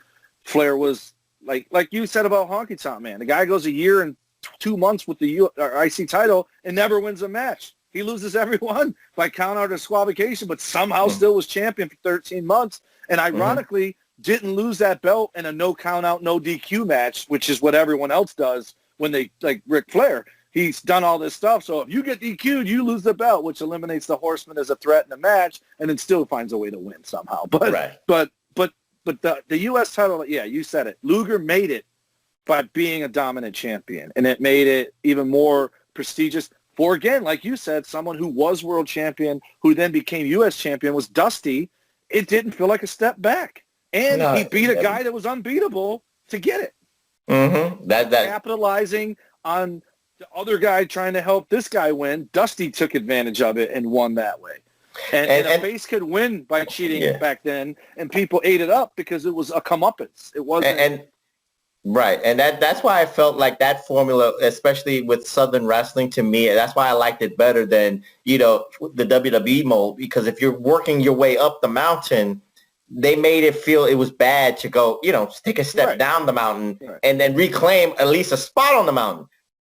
Flair was like you said about Honky Tonk Man. The guy goes a year and 2 months with the IC title and never wins a match. He loses every one by count out or disqualification, but somehow still was champion for 13 months. And ironically, didn't lose that belt in a no count out, no DQ match, which is what everyone else does when they, like Ric Flair. He's done all this stuff. So if you get DQ'd, you lose the belt, which eliminates the Horseman as a threat in the match, and then still finds a way to win somehow. But the U.S. title, yeah, you said it. Luger made it by being a dominant champion, and it made it even more prestigious for, again, like you said, someone who was world champion, who then became U.S. champion, was Dusty. It didn't feel like a step back. And he beat a guy that was unbeatable to get it. Capitalizing on the other guy trying to help this guy win, Dusty took advantage of it and won that way. And a face could win by cheating back then, and people ate it up because it was a comeuppance. It wasn't. And that's why I felt like that formula, especially with Southern wrestling, to me, that's why I liked it better than, the WWE mold, because if you're working your way up the mountain, they made it feel it was bad to go, take a step down the mountain and then reclaim at least a spot on the mountain.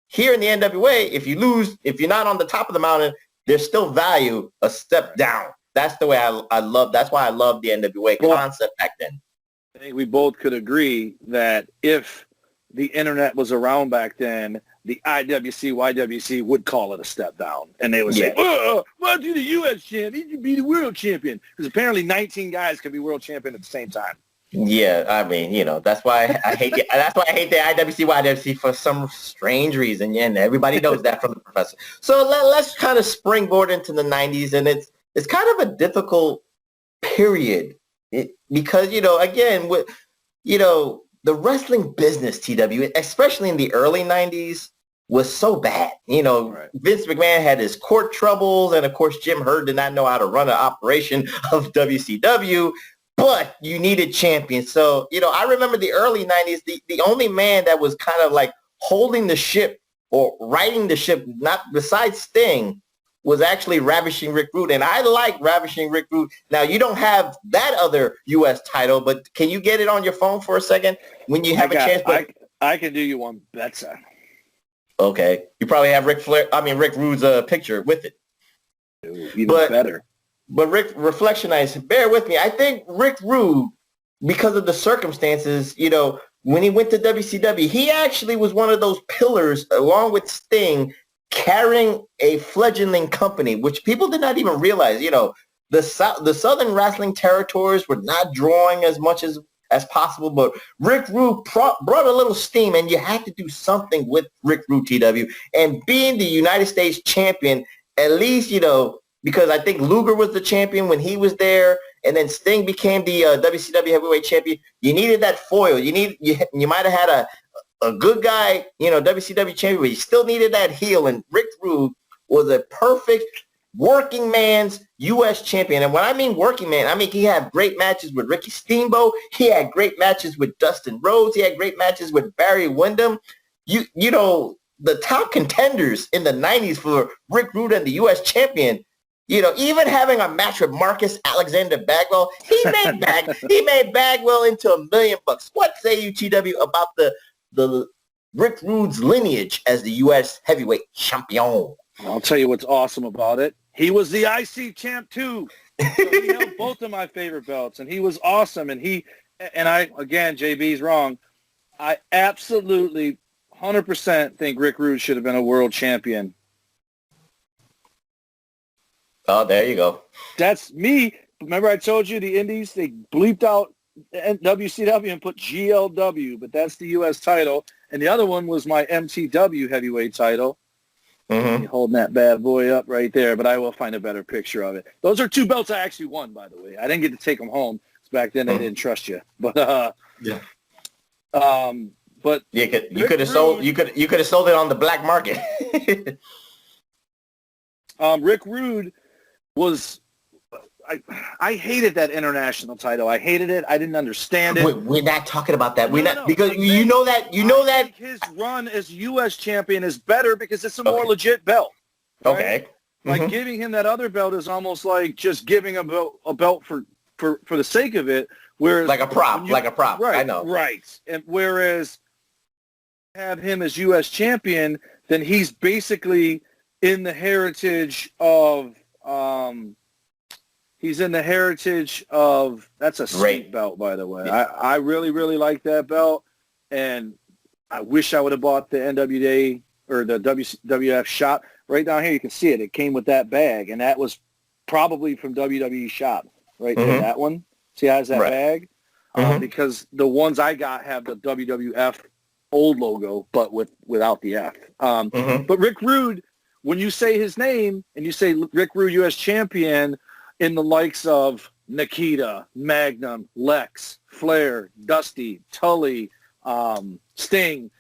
Here in the NWA, if you lose, if you're not on the top of the mountain, there's still value a step down. That's the way I love. That's why I love the NWA concept back then. I think we both could agree that if the internet was around back then, the IWC, YWC would call it a step down. And they would say, why do the U.S. champion? You should be the world champion. Because apparently 19 guys can be world champion at the same time. Yeah, I mean, that's why I hate it. That's why I hate the IWC, YWC for some strange reason. Yeah, and everybody knows that from the professor. So let's kind of springboard into the 90s, and it's kind of a difficult period because, again, with, the wrestling business, TW, especially in the early 90s, was so bad. Vince McMahon had his court troubles, and of course, Jim Herd did not know how to run an operation of WCW. But you needed champions. So, I remember the early 90s, the only man that was kind of like holding the ship or riding the ship, not besides Sting, was actually Ravishing Rick Rude. And I like Ravishing Rick Rude. Now, you don't have that other U.S. title, but can you get it on your phone for a second when you have a chance? I can do you one better. Okay. You probably have Rick Rude's picture with it. Even better. But Reflectionites, bear with me. I think Rick Rude, because of the circumstances, when he went to WCW, he actually was one of those pillars, along with Sting, carrying a fledgling company, which people did not even realize. You know, the Southern Wrestling Territories were not drawing as much as possible, but Rick Rude brought a little steam, and you had to do something with Rick Rude, TW. And being the United States champion, at least, you know, because I think Luger was the champion when he was there, and then Sting became the WCW heavyweight champion. You needed that foil. You might have had a good guy, you know, WCW champion, but you still needed that heel, and Rick Rude was a perfect working man's U.S. champion. And when I mean working man, I mean he had great matches with Ricky Steamboat. He had great matches with Dustin Rhodes. He had great matches with Barry Windham. You know, the top contenders in the 90s for Rick Rude and the U.S. champion, you know, even having a match with Marcus Alexander Bagwell, he made Bagwell into $1 million. What say you, TW, about the Rick Rude's lineage as the U.S. heavyweight champion? I'll tell you what's awesome about it. He was the IC champ too. So he held both of my favorite belts, and he was awesome. And again, JB's wrong. I absolutely 100% think Rick Rude should have been a world champion. Oh, there you go. That's me. Remember I told you the Indies, they bleeped out WCW and put GLW, but that's the U.S. title. And the other one was my MTW heavyweight title. Mm-hmm. Holding that bad boy up right there, but I will find a better picture of it. Those are 2 belts I actually won, by the way. I didn't get to take them home because back then they didn't trust you. But yeah. But you could have sold it on the black market. Rick Rude was. I hated that international title. I hated it. I didn't understand it. We're not talking about that. Because I think his run as U.S. champion is better because it's a more legit belt. Right? Okay. Like giving him that other belt is almost like just giving a belt for the sake of it. Whereas like a prop. Right. I know. Right. And whereas have him as U.S. champion, then he's basically in the heritage of. He's in the heritage of, that's a sweet belt, by the way. Yeah. I really, really like that belt, and I wish I would have bought the NWA or the WWF shop. Right down here, you can see it. It came with that bag, and that was probably from WWE shop. Right there, that one. See how it has that bag? Because the ones I got have the WWF old logo, but without the F. But Rick Rude, when you say his name, and you say Rick Rude, U.S. champion, in the likes of Nikita, Magnum, Lex, Flair, Dusty, Tully, Sting,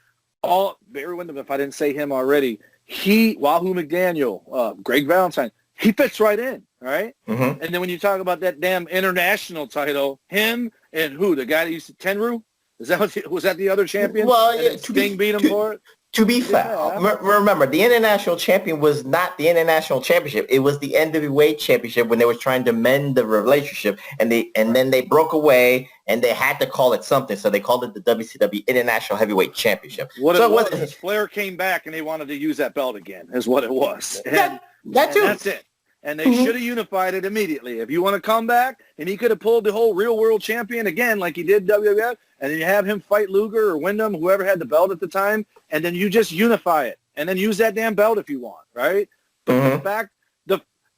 all Barry Windham, if I didn't say him already, Wahoo McDaniel, Greg Valentine, he fits right in, right? And then when you talk about that damn international title, him and who, the guy that used to Tenryu? Was that the other champion? Well, yeah, Sting beat him for it? To be fair, remember, the international champion was not the international championship. It was the NWA championship when they were trying to mend the relationship, and then they broke away, and they had to call it something, so they called it the WCW International Heavyweight Championship. Flair came back, and they wanted to use that belt again, is what it was. That too. That's it. And they should have unified it immediately. If you want to come back, and he could have pulled the whole real world champion again like he did WWF, and then you have him fight Luger or Windham, whoever had the belt at the time, and then you just unify it, and then use that damn belt if you want, right? But the fact,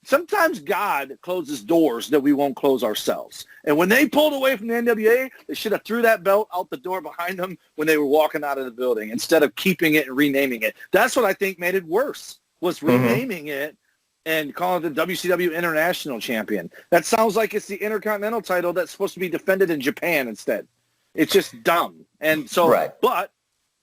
sometimes God closes doors that we won't close ourselves. And when they pulled away from the NWA, they should have threw that belt out the door behind them when they were walking out of the building instead of keeping it and renaming it. That's what I think made it worse, was renaming it and calling it the WCW International Champion. That sounds like it's the Intercontinental title that's supposed to be defended in Japan instead. It's just dumb. And so, but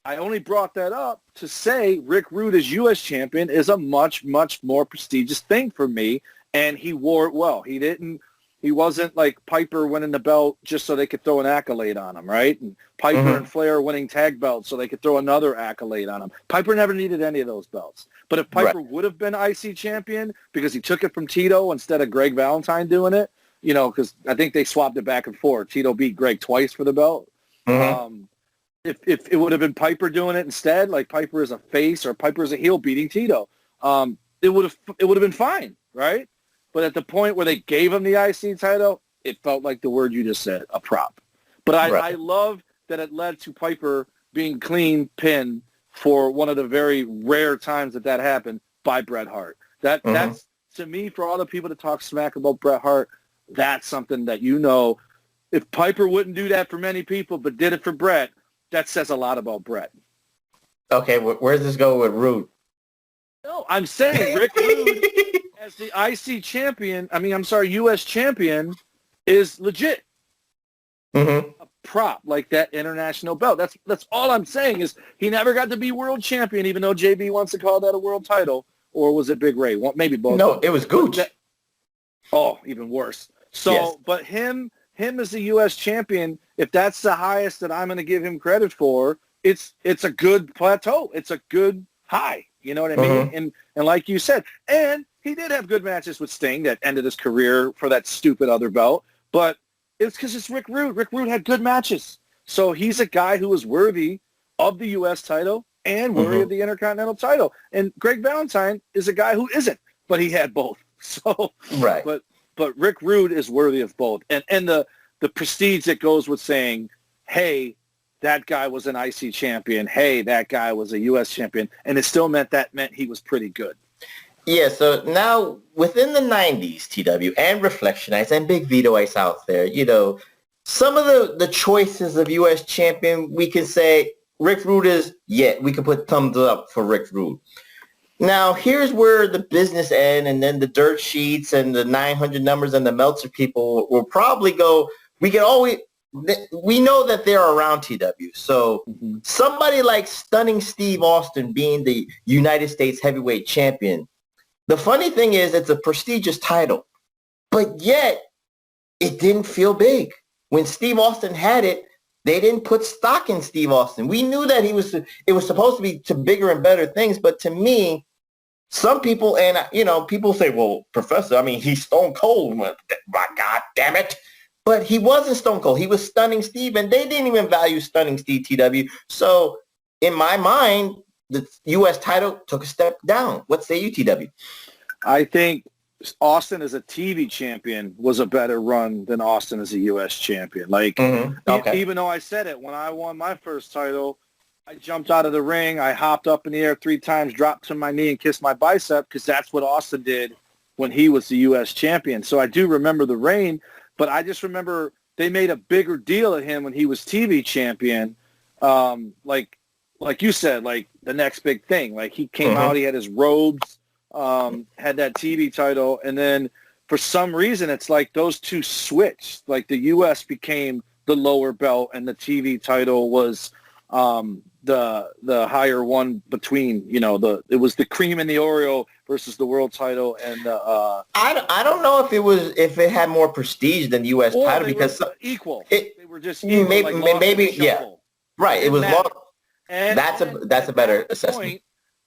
I only brought that up to say Rick Rude as U.S. champion is a much, much more prestigious thing for me, and he wore it well. He wasn't like Piper winning the belt just so they could throw an accolade on him, right? And Piper and Flair winning tag belts so they could throw another accolade on him. Piper never needed any of those belts. But if Piper would have been IC champion because he took it from Tito instead of Greg Valentine doing it, you know, because I think they swapped it back and forth. Tito beat Greg twice for the belt. If it would have been Piper doing it instead, like Piper is a face or Piper is a heel beating Tito, it would have been fine, right? But at the point where they gave him the IC title, it felt like the word you just said, a prop. But I love that it led to Piper being clean pin for one of the very rare times that happened by Bret Hart. That's, to me, for all the people that talk smack about Bret Hart, that's something that, if Piper wouldn't do that for many people but did it for Bret, that says a lot about Bret. Okay, where does this go with Rude? No, I'm saying Rick Rude as the IC champion, U.S. champion, is legit. A prop like that international belt. That's all I'm saying is he never got to be world champion, even though JB wants to call that a world title. Or was it Big Ray? Well, maybe both. No, it was Gooch. Even worse. So, yes. But him as the U.S. champion, if that's the highest that I'm going to give him credit for, it's a good plateau. It's a good high. You know what I mean? And like you said, and he did have good matches with Sting that ended his career for that stupid other belt, but it's because it's Rick Rude. Rick Rude had good matches. So he's a guy who is worthy of the U.S. title and worthy of the Intercontinental title. And Greg Valentine is a guy who isn't, but he had both. So, right. But Rick Rude is worthy of both. And the prestige that goes with saying, hey, that guy was an IC champion. Hey, that guy was a U.S. champion. And it still meant he was pretty good. Yeah, so now within the 90s, TW, and Reflection Nights and Big Vito Ice out there, some of the choices of U.S. champion, we can say Rick Rude is, we can put thumbs up for Rick Rude. Now, here's where the business end and then the dirt sheets and the 900 numbers and the Meltzer people will probably go, we know that they're around TW. So somebody like Stunning Steve Austin being the United States heavyweight champion, the funny thing is it's a prestigious title, but yet it didn't feel big. When Steve Austin had it, they didn't put stock in Steve Austin. We knew that it was supposed to be to bigger and better things, but to me, some people, and people say, well, Professor, he's Stone Cold. My God damn it. But he wasn't Stone Cold. He was Stunning Steve, and they didn't even value Stunning Steve, TW. So in my mind, the U.S. title took a step down. What say you, TW? I think Austin as a TV champion was a better run than Austin as a U.S. champion. Even though I said it, when I won my first title, I jumped out of the ring. I hopped up in the air 3 times, dropped to my knee, and kissed my bicep because that's what Austin did when he was the U.S. champion. So I do remember the reign, but I just remember they made a bigger deal of him when he was TV champion. Like you said, like the next big thing. Like he came out, he had his robes, had that TV title, and then for some reason it's like those two switched. Like the U.S. became the lower belt and the TV title was the higher one between, it was the cream and the Oreo versus the world title and I don't know if it had more prestige than the U.S. title because equal. They were just equal, maybe yeah. Right. It was long. That's a better assessment.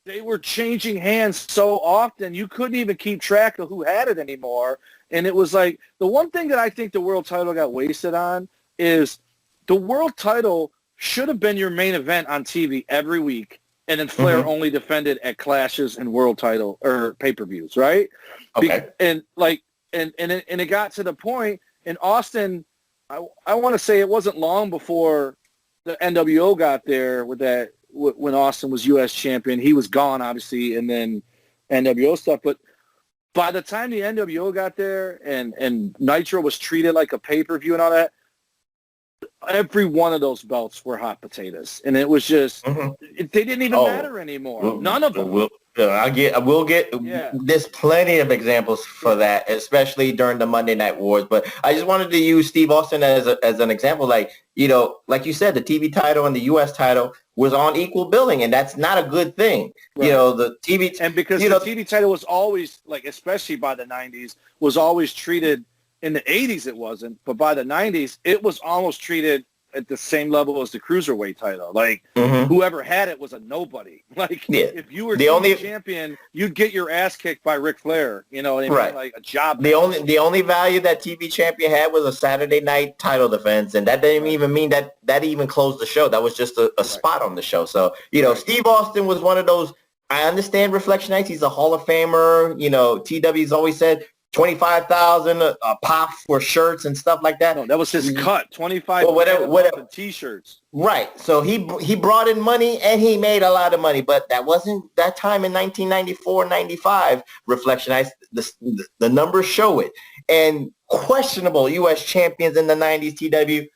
They were changing hands so often you couldn't even keep track of who had it anymore. And it was like the one thing that I think the world title got wasted on is the world title should have been your main event on TV every week, and then Flair only defended at clashes and world title or pay-per-views, right? Okay. And it got to the point in Austin. I want to say it wasn't long before the NWO got there with that. When Austin was U.S. champion, he was gone, obviously, and then NWO stuff. But by the time the NWO got there and Nitro was treated like a pay-per-view and all that, every one of those belts were hot potatoes. And it was just, they didn't even matter anymore. None of them. We'll get there's plenty of examples for that, especially during the Monday Night Wars. But I just wanted to use Steve Austin as an example. Like you said, the TV title and the U.S. title was on equal billing, and that's not a good thing. Right. The TV and because the TV title was always especially by the 90s, was always treated. In the 80s it wasn't, but by the 90s it was almost treated at the same level as the cruiserweight title. Like whoever had it was a nobody. If you were the champion, you'd get your ass kicked by Ric Flair. You know what I mean? Right. Like a job. The only value that TV champion had was a Saturday night title defense, and that didn't even mean that even closed the show. That was just a spot on the show. So Steve Austin was one of those. I understand Reflection Nights. He's a Hall of Famer. TW's always said $25,000 a pop for shirts and stuff like that. No, that was his cut. 25 whatever T-shirts. Right. So he brought in money and he made a lot of money, but that wasn't that time in 1994, 95. Reflection, the numbers show it. And questionable U.S. champions in the 90s, TW,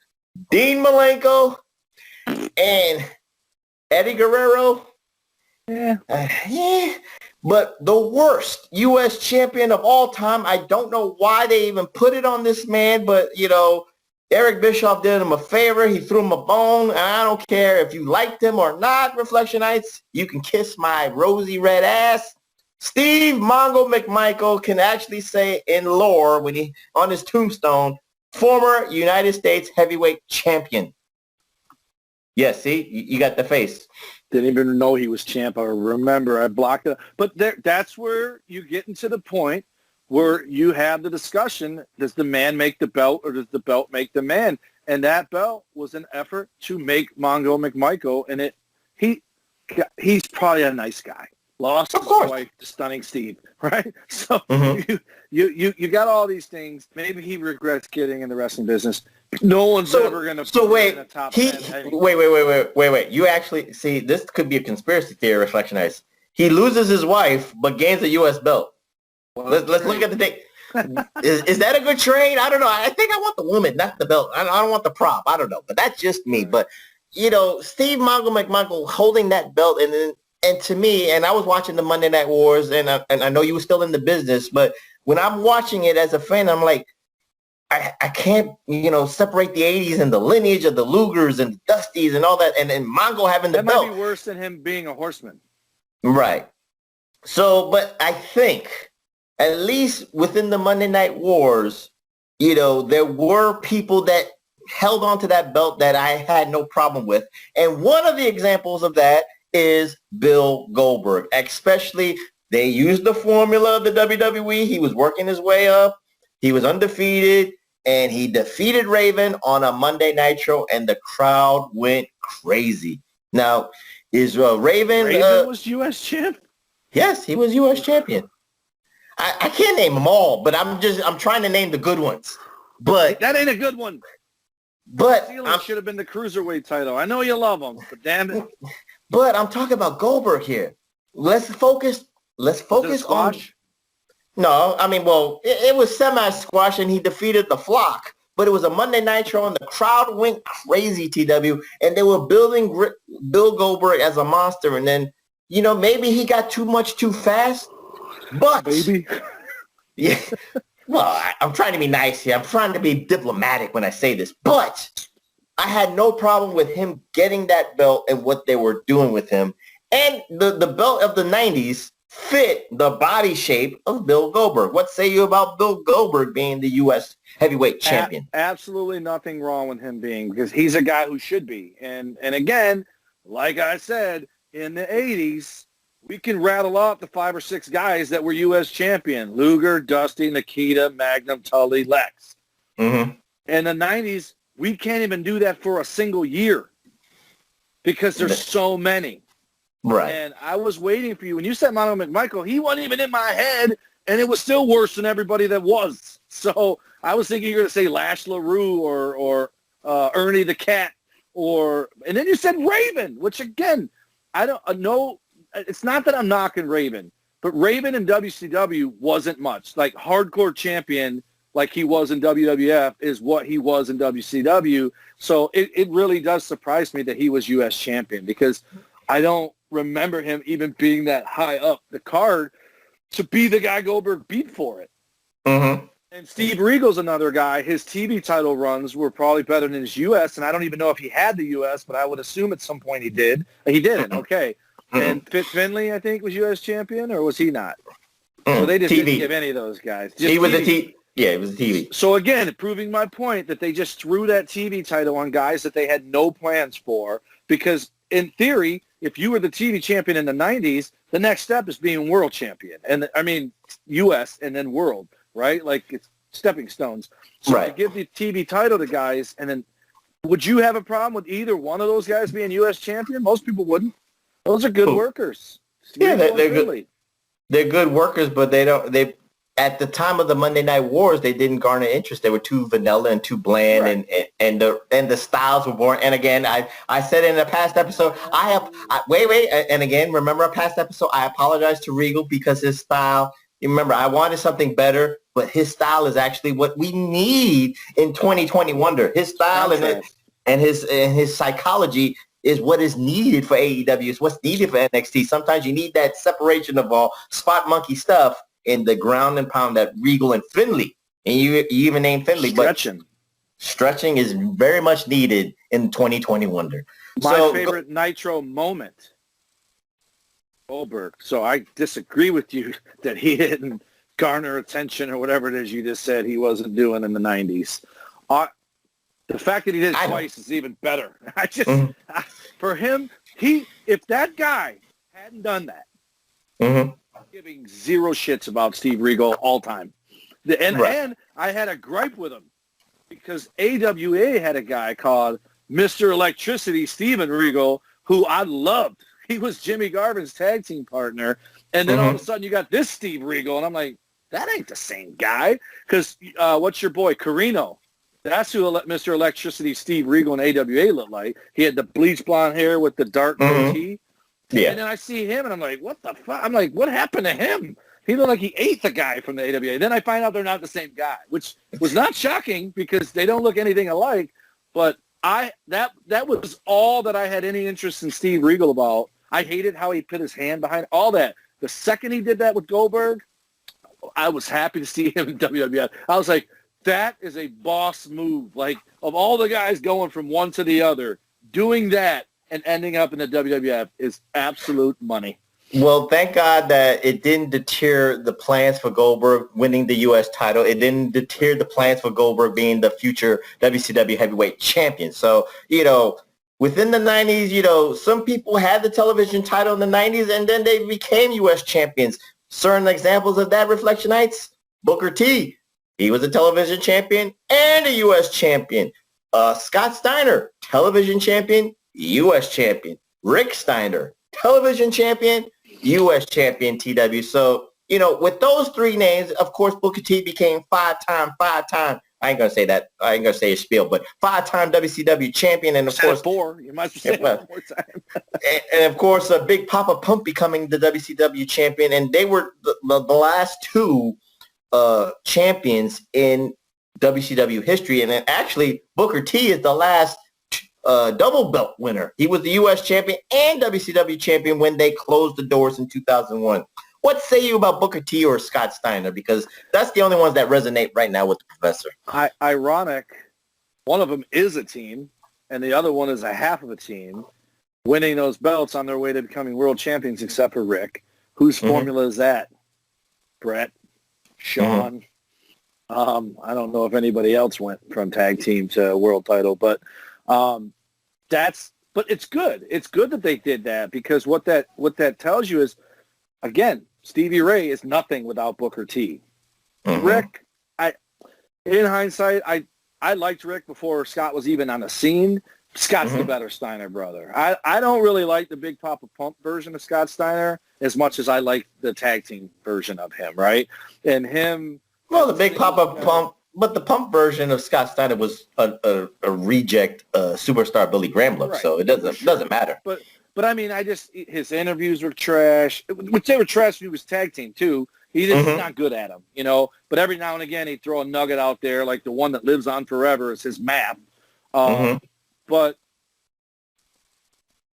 Dean Malenko and Eddie Guerrero. Yeah. But the worst U.S. champion of all time, I don't know why they even put it on this man, but, Eric Bischoff did him a favor. He threw him a bone, and I don't care if you liked him or not, Reflectionites. You can kiss my rosy red ass. Steve Mongo McMichael can actually say in lore, when he on his tombstone, former United States heavyweight champion. Yes, see? You got the face. Didn't even know he was champ. I remember. I blocked it. But that's where you get into the point where you have the discussion, does the man make the belt or does the belt make the man? And that belt was an effort to make Mongo McMichael, and he's probably a nice guy. Lost his wife to Stunning Steve, right? So you got all these things. Maybe he regrets getting in the wrestling business. No one's ever going to put him in the top 10. Wait. You actually, see, this could be a conspiracy theory, Reflectionites. He loses his wife, but gains a U.S. belt. Well, let's look at the thing. Is that a good trade? I don't know. I think I want the woman, not the belt. I don't want the prop. I don't know. But that's just me. But, Steve Mongo McMichael holding that belt, and to me, and I was watching the Monday Night Wars, and I know you were still in the business, but when I'm watching it as a fan, I'm like, I can't, separate the 80s and the lineage of the Lugers and the Dusties and all that, and Mongo having the belt. That might be worse than him being a horseman. Right. So, but I think, at least within the Monday Night Wars, there were people that held on to that belt that I had no problem with. And one of the examples of that is Bill Goldberg. Especially, they used the formula of the WWE. He was working his way up. He was undefeated, and he defeated Raven on a Monday Nitro, and the crowd went crazy. Now, is Raven was U.S. champ? Yes, he was U.S. champion. I can't name them all, but I'm trying to name the good ones. But that ain't a good one. But should have been the cruiserweight title. I know you love them, but damn it. But I'm talking about Goldberg here. Let's focus on. No, I mean, well, it was semi-squash, and he defeated the Flock. But it was a Monday Nitro, and the crowd went crazy, TW, and they were building Bill Goldberg as a monster. And then, maybe he got too much too fast. But maybe, yeah. Well, I'm trying to be nice here. I'm trying to be diplomatic when I say this. But I had no problem with him getting that belt and what they were doing with him. And the belt of the 90s fit the body shape of Bill Goldberg. What say you about Bill Goldberg being the U.S. heavyweight champion? Absolutely nothing wrong with him being, because he's a guy who should be. And again, like I said, in the 80s, we can rattle off the 5 or 6 guys that were U.S. champion. Luger, Dusty, Nikita, Magnum, Tully, Lex. Mm-hmm. In the 90s, we can't even do that for a single year because there's so many. Right. And I was waiting for you. When you said Mongo McMichael, he wasn't even in my head, and it was still worse than everybody that was. So I was thinking you were going to say Lash LaRue or Ernie the Cat. And then you said Raven, which, again, I don't know. It's not that I'm knocking Raven, but Raven in WCW wasn't much. Like hardcore champion, like he was in WWF, is what he was in WCW. So it really does surprise me that he was U.S. champion, because I don't remember him even being that high up the card to be the guy Goldberg beat for it. Mm-hmm. And Steve Regal's another guy. His TV title runs were probably better than his U.S., and I don't even know if he had the U.S., but I would assume at some point he did. He didn't, okay. And Fit Finley, I think, was U.S. champion, or was he not? So they just didn't give any of those guys. Just he was TV. Yeah, it was a TV. So again, proving my point that they just threw that TV title on guys that they had no plans for, because in theory, if you were the TV champion in the 90s, the next step is being world champion. And I mean, U.S. and then world, right? Like it's stepping stones. So right. to give the TV title to guys, and then would you have a problem with either one of those guys being U.S. champion? Most people wouldn't. Those are good workers. Yeah, they're good. They're good workers, but they don't. at the time of the Monday Night Wars, they didn't garner interest. They were too vanilla and too bland, right. and the styles were boring. And again, I said in a past episode, and again, remember a past episode, I apologize to Regal because his style. You remember, I wanted something better, but his style is actually what we need in 2020 Wonder. His style and his psychology is what is needed for AEW. It's what's needed for NXT. Sometimes you need that separation of all spot monkey stuff in the ground and pound that Regal and Finlay. And you even named Finlay. Stretching. But stretching is very much needed in 2020 Wonder. My favorite Nitro moment, Goldberg. So I disagree with you that he didn't garner attention or whatever it is you just said he wasn't doing in the 90s. The fact that he did it twice is even better. For him, if that guy hadn't done that, I'm giving zero shits about Steve Regal all time. And I had a gripe with him because AWA had a guy called Mr. Electricity, Steven Regal, who I loved. He was Jimmy Garvin's tag team partner. And then all of a sudden you got this Steve Regal. And I'm like, that ain't the same guy. Because what's your boy, Carino? That's who Mr. Electricity, Steve Regal, and AWA looked like. He had the bleach blonde hair with the dark goatee. Yeah. And then I see him, and I'm like, what the fuck? I'm like, what happened to him? He looked like he ate the guy from the AWA. Then I find out they're not the same guy, which was not shocking because they don't look anything alike. But that was all that I had any interest in Steve Regal about. I hated how he put his hand behind all that. The second he did that with Goldberg, I was happy to see him in WWF. I was like, that is a boss move. Like, of all the guys going from one to the other, doing that and ending up in the WWF is absolute money. Well, thank God that it didn't deter the plans for Goldberg winning the U.S. title. It didn't deter the plans for Goldberg being the future WCW heavyweight champion. So, within the 90s, some people had the television title in the 90s, and then they became U.S. champions. Certain examples of that, Reflectionites, Booker T. He was a television champion and a U.S. champion. Scott Steiner, television champion, U.S. champion. Rick Steiner, television champion, U.S. champion, TW. So, with those three names, of course, Booker T became five-time, I ain't going to say that. I ain't going to say his spiel, but five-time WCW champion. And, of course, four. You might say it one more time. and, of course, Big Papa Pump becoming the WCW champion. And they were the last two champions in WCW history. And then actually Booker T is the last double belt winner. He was the U.S. champion and WCW champion when they closed the doors in 2001. What say you about Booker T or Scott Steiner? Because that's the only ones that resonate right now with the professor. Ironic. One of them is a team and the other one is a half of a team winning those belts on their way to becoming world champions, except for Rick. Whose formula is that? Brett? Sean. I don't know if anybody else went from tag team to world title, but it's good. It's good that they did that because what that tells you is, again, Stevie Ray is nothing without Booker T. Rick, in hindsight, I liked Rick before Scott was even on the scene. Scott's the better Steiner brother. I don't really like the Big Papa Pump version of Scott Steiner as much as I like the tag team version of him, right? And him... Well, the Big Papa Pump, but the Pump version of Scott Steiner was a reject superstar Billy Graham look, right. So it doesn't matter. But I mean, his interviews were trash, which they were trash when he was tag team too. He's not good at them, But every now and again, he'd throw a nugget out there, like the one that lives on forever is his map. But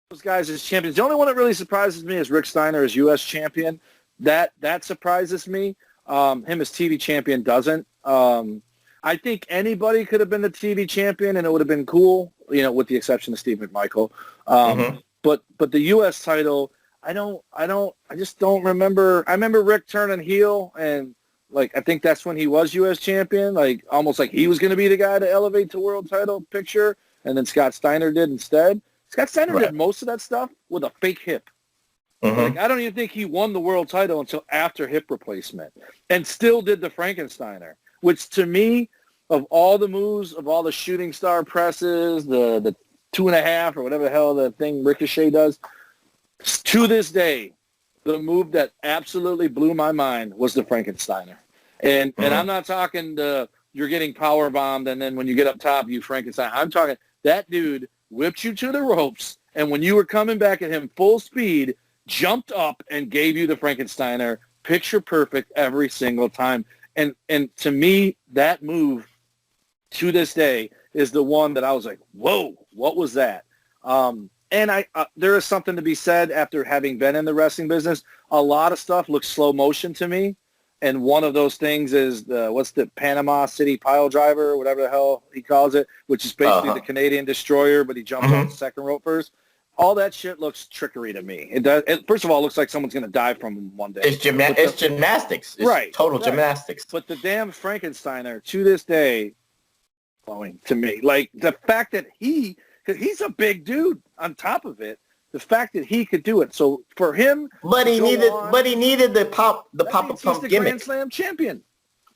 those guys as champions, the only one that really surprises me is Rick Steiner as U.S. champion. That surprises me. Him as TV champion doesn't. I think anybody could have been the TV champion, and it would have been cool, with the exception of Steve McMichael. But the U.S. title, I just don't remember. I remember Rick turning heel, and I think that's when he was U.S. champion, almost like he was going to be the guy to elevate to world title picture, and then Scott Steiner did instead. Scott Steiner did most of that stuff with a fake hip. I don't even think he won the world title until after hip replacement, and still did the Frankensteiner, which to me, of all the moves, of all the shooting star presses, the 2.5 or whatever the hell the thing Ricochet does, to this day, the move that absolutely blew my mind was the Frankensteiner. And I'm not talking you're getting power bombed and then when you get up top, you Frankenstein. I'm talking that dude whipped you to the ropes, and when you were coming back at him full speed, jumped up and gave you the Frankensteiner, picture perfect every single time. And to me, that move to this day is the one that I was like, whoa, what was that? And there is something to be said after having been in the wrestling business. A lot of stuff looks slow motion to me. And one of those things is what's the Panama City pile driver, or whatever the hell he calls it, which is basically the Canadian destroyer, but he jumps off the second rope first. All that shit looks trickery to me. It does. First of all, it looks like someone's going to die from him one day. It's gymnastics. It's right. Total gymnastics. But the damn Frankensteiner, to this day, flowing to me. Like, the fact that because he's a big dude on top of it, the fact that he could do it. So for him, but he needed the pump gimmick. He's the Grand Slam champion.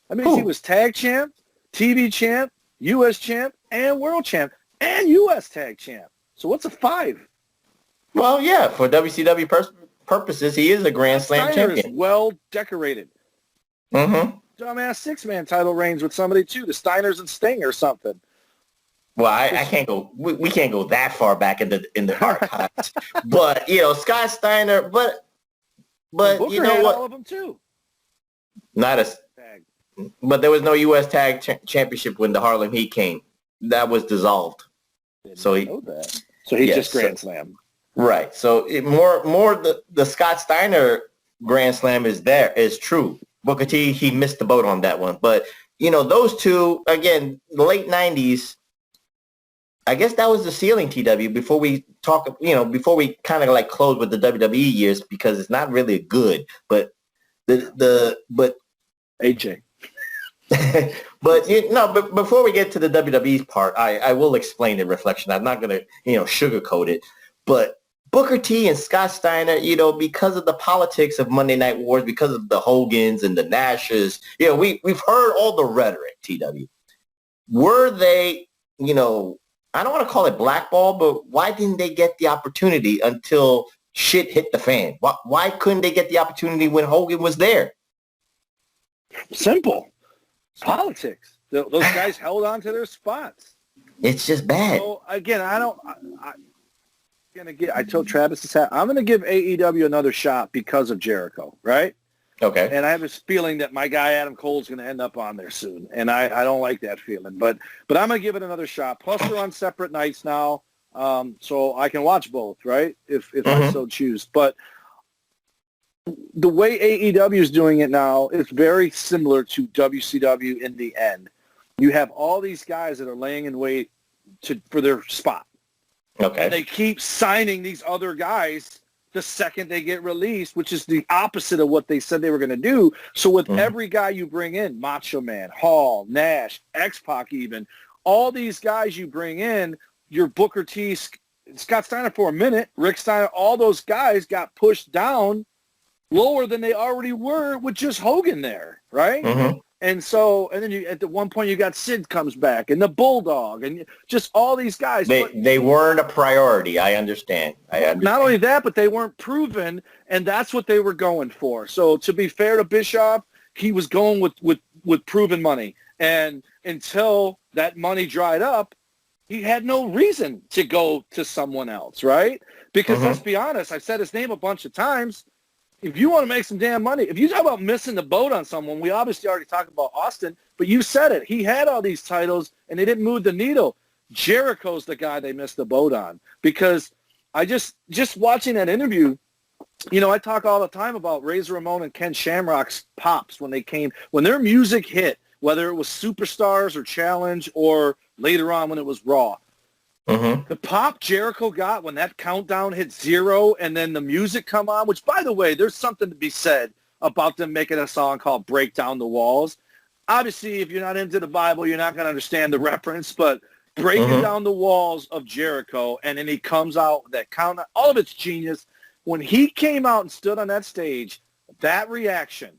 I mean, he was tag champ, TV champ, U.S. champ, and world champ, and U.S. tag champ. So what's a 5? Well, yeah, for WCW purposes, he is a Grand Slam champion. Is well decorated. Dumbass 6-man title reigns with somebody too, the Steiners and Sting or something. Well, I can't go. We can't go that far back in the archives. But Scott Steiner. But Booker you know had what? All of them too. Not a tag. But there was no U.S. Tag Championship when the Harlem Heat came. That was dissolved. So he just Grand Slam. Right. So more the Scott Steiner Grand Slam is true. Booker T, he missed the boat on that one. But those two, again, the late 90s. I guess that was the ceiling, TW, before we talk, before we kind of like close with the WWE years, because it's not really good, but but AJ. but before we get to the WWE part, I will explain the reflection. I'm not going to, sugarcoat it, but Booker T and Scott Steiner, because of the politics of Monday Night Wars, because of the Hogans and the Nashes, we've heard all the rhetoric, TW. Were they, I don't want to call it blackball, but why didn't they get the opportunity until shit hit the fan? Why couldn't they get the opportunity when Hogan was there? Simple. Politics. Those guys held on to their spots. It's just bad. So, again, I told Travis this. I'm going to give AEW another shot because of Jericho, right? Okay. And I have this feeling that my guy Adam Cole's going to end up on there soon, and I don't like that feeling. But I'm going to give it another shot. Plus, they're on separate nights now, so I can watch both, right, if I so choose. But the way AEW is doing it now is very similar to WCW in the end. You have all these guys that are laying in wait for their spot. Okay. And they keep signing these other guys the second they get released, which is the opposite of what they said they were going to do. So with every guy you bring in, Macho Man, Hall, Nash, X-Pac even, all these guys you bring in, your Booker T, Scott Steiner for a minute, Rick Steiner, all those guys got pushed down lower than they already were with just Hogan there, right? And then at the one point you got Sid comes back and the Bulldog and just all these guys. They weren't a priority. I understand. Not only that, but they weren't proven, and that's what they were going for. So to be fair to Bischoff, he was going with proven money. And until that money dried up, he had no reason to go to someone else, right? Because let's be honest, I've said his name a bunch of times. If you want to make some damn money, if you talk about missing the boat on someone, we obviously already talked about Austin, but you said it. He had all these titles, and they didn't move the needle. Jericho's the guy they missed the boat on, because I just watching that interview, I talk all the time about Razor Ramon and Ken Shamrock's pops when their music hit, whether it was Superstars or Challenge or later on when it was Raw. The pop Jericho got when that countdown hit 0 and then the music come on, which, by the way, there's something to be said about them making a song called Break Down the Walls. Obviously, if you're not into the Bible, you're not going to understand the reference, but breaking down the walls of Jericho, and then he comes out with that countdown, all of it's genius. When he came out and stood on that stage, that reaction,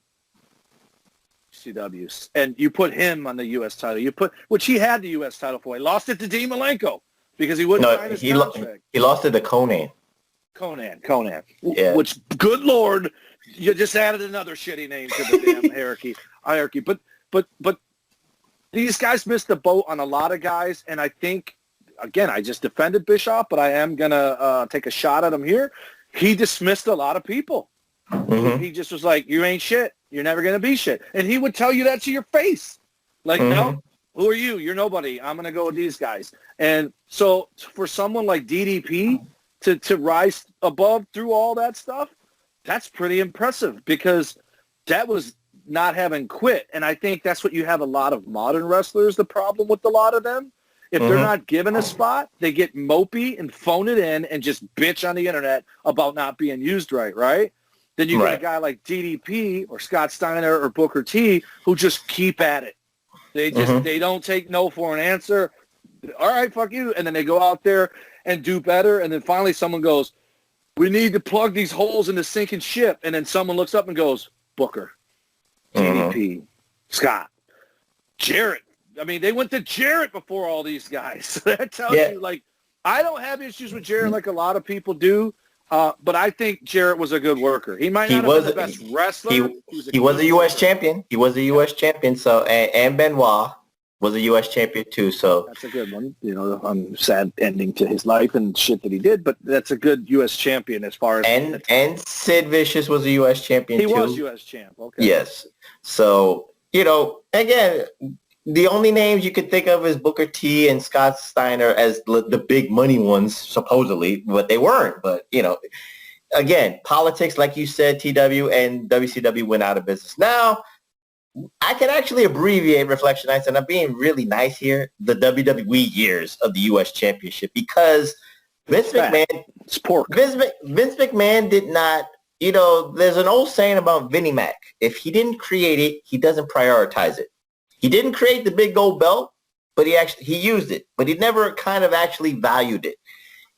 CW's, and you put him on the U.S. title, which he had the U.S. title for. He lost it to Dean Malenko. Because he wouldn't sign his contract. He lost it to Conan. Conan. Yeah. Which, good Lord, you just added another shitty name to the damn hierarchy. hierarchy. But these guys missed the boat on a lot of guys, and I think, again, I just defended Bischoff, but I am going to take a shot at him here. He dismissed a lot of people. Mm-hmm. He just was like, you ain't shit. You're never going to be shit. And he would tell you that to your face. Like, no, who are you? You're nobody. I'm going to go with these guys. And so for someone like DDP to rise above through all that stuff, that's pretty impressive because that was not having quit. And I think that's what you have a lot of modern wrestlers, the problem with a lot of them. If they're not given a spot, they get mopey and phone it in and just bitch on the internet about not being used right? Then you got a guy like DDP or Scott Steiner or Booker T who just keep at it. They just they don't take no for an answer. All right, fuck you. And then they go out there and do better. And then finally someone goes, we need to plug these holes in the sinking ship. And then someone looks up and goes, Booker, DDP, Scott, Jarrett. I mean, they went to Jarrett before all these guys. That tells you, like, I don't have issues with Jarrett like a lot of people do, but I think Jarrett was a good worker. He might not have been the best wrestler. He was a U.S. champion. He was a U.S. champion. So, and Benoit was a U.S. champion too. So that's a good one. You know, sad ending to his life and shit that he did, but that's a good U.S. champion as far as and Sid Vicious was a U.S. champion too. He was U.S. champ. Okay. Yes. So again. The only names you could think of is Booker T and Scott Steiner as the big money ones, supposedly, but they weren't. But, again, politics, like you said, TW and WCW went out of business. Now, I can actually abbreviate Reflection Nights, and I'm being really nice here, the WWE years of the U.S. Championship, because Vince McMahon did not, there's an old saying about Vinnie Mac. If he didn't create it, he doesn't prioritize it. He didn't create the big gold belt, but he used it, but he never kind of actually valued it.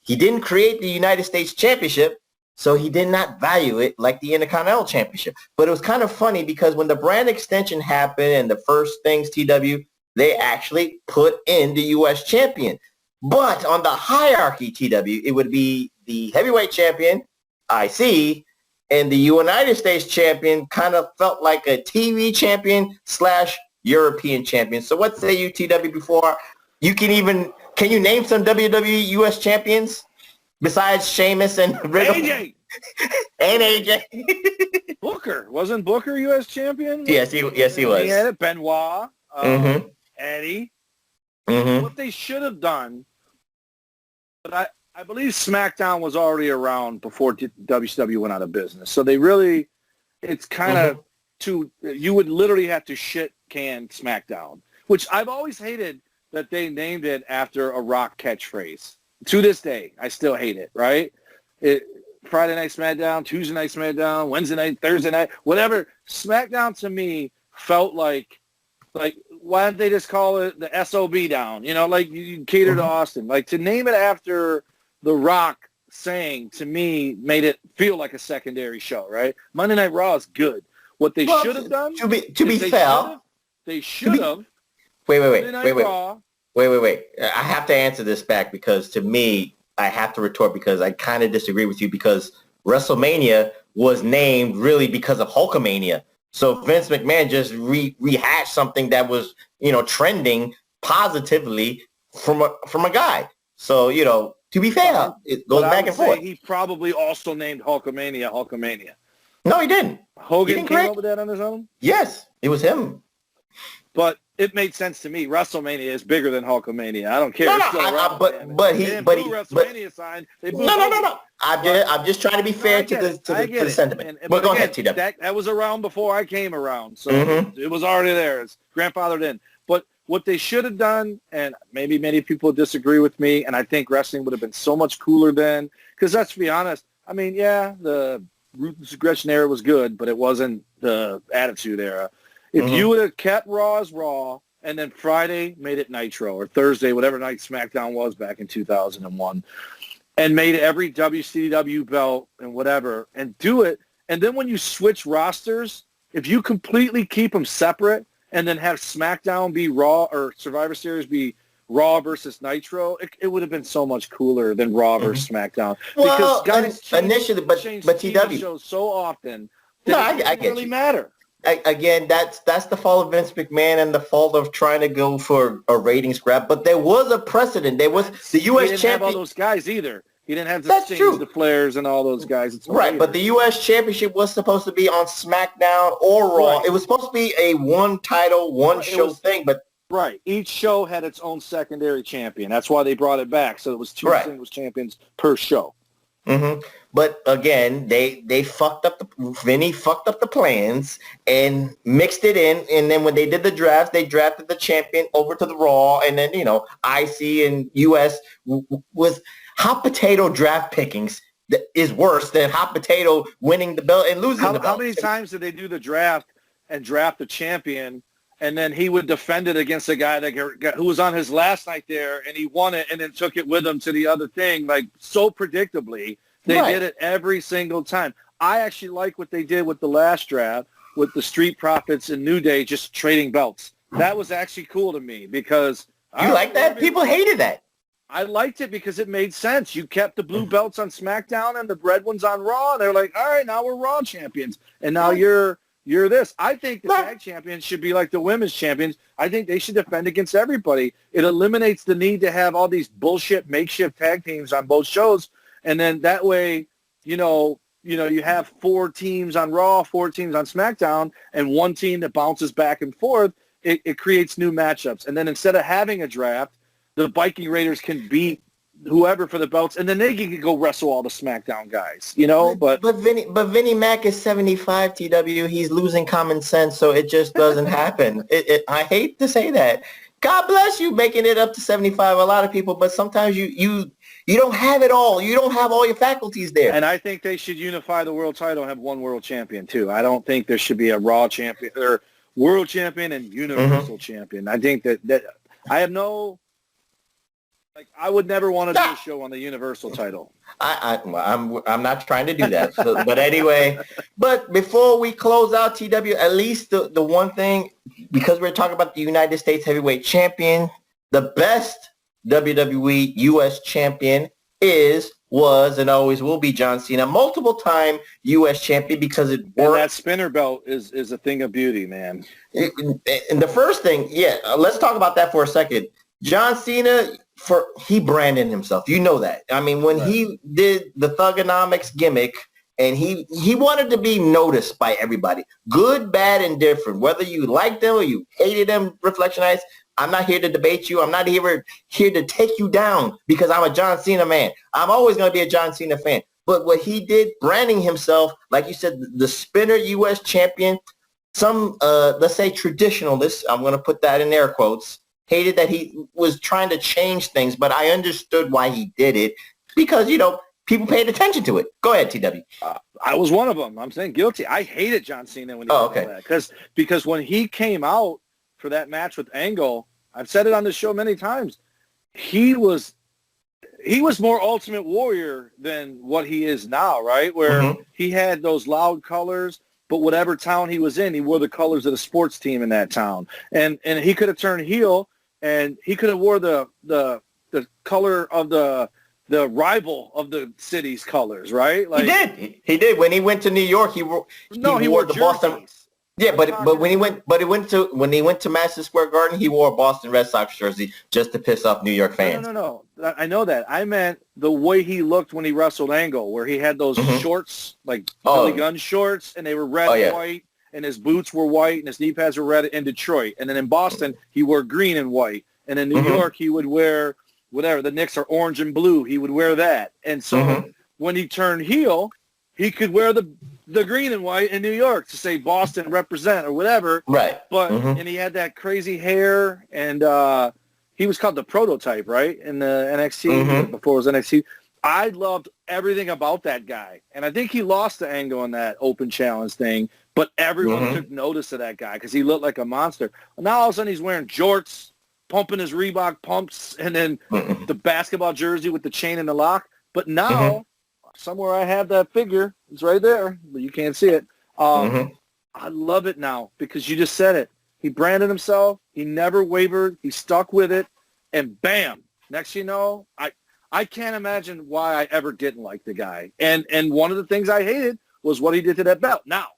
He didn't create the United States Championship, so he did not value it like the Intercontinental Championship. But it was kind of funny because when the brand extension happened and the first things TW, they actually put in the U.S. champion. But on the hierarchy TW, it would be the heavyweight champion, IC, and the United States champion kind of felt like a TV champion / European champion. So what say you, TW, before can you name some WWE US champions besides Sheamus and Riddle? AJ! And AJ. Booker. Wasn't Booker US champion? Yes, he was. He had it. Benoit. Eddie. What they should have done, but I believe SmackDown was already around before WCW went out of business. So it's kind of you would literally have to shit can SmackDown, which I've always hated that they named it after a Rock catchphrase. To this day, I still hate it, right? Friday Night SmackDown, Tuesday Night SmackDown, Wednesday night, Thursday night, whatever. SmackDown to me felt like why don't they just call it the SOB down? Like you cater to Austin. Like to name it after the Rock saying to me made it feel like a secondary show, right? Monday Night Raw is good. What they should have done to be fair, they should have. Wait. I have to answer this back because to me, I have to retort because I kind of disagree with you because WrestleMania was named really because of Hulkamania. So Vince McMahon just rehashed something that was, trending positively from a guy. So, to be fair, it goes back and forth. He probably also named Hulkamania. No, he didn't. Hogan came up with that on his own? Yes, it was him. But it made sense to me. WrestleMania is bigger than Hulkamania. I don't care. No. I'm just trying to be fair to the sentiment. But go ahead, TW. That was around before I came around, so it was already there. It's grandfathered in. But what they should have done, and maybe many people disagree with me, and I think wrestling would have been so much cooler then. Because let's be honest. I mean, the Ruthless Aggression era was good, but it wasn't the Attitude era. If you would have kept Raw as Raw and then Friday made it Nitro or Thursday, whatever night SmackDown was back in 2001, and made every WCW belt and whatever and do it. And then when you switch rosters, if you completely keep them separate and then have SmackDown be Raw or Survivor Series be Raw versus Nitro, it would have been so much cooler than Raw versus SmackDown. Well, because guys initially, but change TW shows so often that it doesn't really matter. Again, that's the fault of Vince McMahon and the fault of trying to go for a ratings grab. But there was a precedent. There was the U.S. He didn't have all those guys either. He didn't have the Stings, the Flairs, and all those guys. Right, but the U.S. Championship was supposed to be on SmackDown or Raw. Right. It was supposed to be a one title, one show thing, but right. Each show had its own secondary champion. That's why they brought it back. So it was two singles champions per show. Mm-hmm. But again, they fucked up Vinny fucked up the plans and mixed it in. And then when they did the draft, they drafted the champion over to the Raw. And then, IC and US was hot potato draft pickings that is worse than hot potato winning the belt and losing the belt. How many times did they do the draft and draft the champion, and then he would defend it against a guy who was on his last night there, and he won it and then took it with him to the other thing, like so predictably. They did it every single time. I actually like what they did with the last draft with the Street Profits and New Day just trading belts. That was actually cool to me because... You like that? People hated that. I liked it because it made sense. You kept the blue belts on SmackDown and the red ones on Raw. And they're like, all right, now we're Raw champions. And now you're this. I think the tag champions should be like the women's champions. I think they should defend against everybody. It eliminates the need to have all these bullshit makeshift tag teams on both shows. And then that way, you have 4 teams on Raw, 4 teams on SmackDown, and one team that bounces back and forth. It creates new matchups. And then instead of having a draft, the Viking Raiders can beat whoever for the belts, and then they can go wrestle all the SmackDown guys, But Vinnie Mac is 75, TW. He's losing common sense, so it just doesn't happen. I hate to say that. God bless you making it up to 75. A lot of people, but sometimes you don't have it all. You don't have all your faculties there. And I think they should unify the world title and have one world champion too. I don't think there should be a Raw champion or world champion and universal champion. I think that I have no. I would never want to do a show on the Universal title. I'm not trying to do that. But anyway, but before we close out, TW, at least the one thing, because we're talking about the United States Heavyweight Champion, the best WWE U.S. Champion was, and always will be John Cena, multiple-time U.S. Champion because it worked. And that spinner belt is a thing of beauty, man. And the first thing, let's talk about that for a second. John Cena, he branded himself. You know that. I mean, when he did the Thugonomics gimmick, and he wanted to be noticed by everybody, good, bad, and different. Whether you liked them or you hated them, Reflectionites, I'm not here to debate you. I'm not here to take you down because I'm a John Cena man. I'm always going to be a John Cena fan. But what he did, branding himself, like you said, the spinner U.S. champion, some, let's say, traditionalists, I'm going to put that in air quotes, hated that he was trying to change things, but I understood why he did it because, people paid attention to it. Go ahead, TW. I was one of them. I'm saying guilty. I hated John Cena when he did that because when he came out for that match with Angle, I've said it on the show many times, he was more Ultimate Warrior than what he is now, right? Where he had those loud colors, but whatever town he was in, he wore the colors of the sports team in that town. And he could have turned heel, and he could have wore the color of the rival of the city's colors, right? Like, he did. When he went to New York, he wore the Boston. Yeah, but when he went to Madison Square Garden, he wore a Boston Red Sox jersey just to piss off New York fans. No. I know that. I meant the way he looked when he wrestled Angle, where he had those shorts, like Billy Gunn shorts, and they were red and white, and his boots were white, and his knee pads were red in Detroit. And then in Boston, he wore green and white. And in New York, he would wear whatever. The Knicks are orange and blue. He would wear that. And so when he turned heel, he could wear the green and white in New York to say Boston represent or whatever. Right. But and he had that crazy hair, and he was called the Prototype, right, in the NXT before it was NXT. I loved everything about that guy, and I think he lost the Angle in that open challenge thing, but everyone took notice of that guy because he looked like a monster. Now all of a sudden he's wearing jorts, pumping his Reebok pumps, and then the basketball jersey with the chain and the lock. But now, somewhere I have that figure. It's right there, but you can't see it. I love it now because you just said it. He branded himself. He never wavered. He stuck with it. And bam, next you know, I can't imagine why I ever didn't like the guy. And one of the things I hated was what he did to that belt. Now,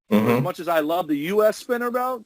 As much as I love the U.S. spinner belt,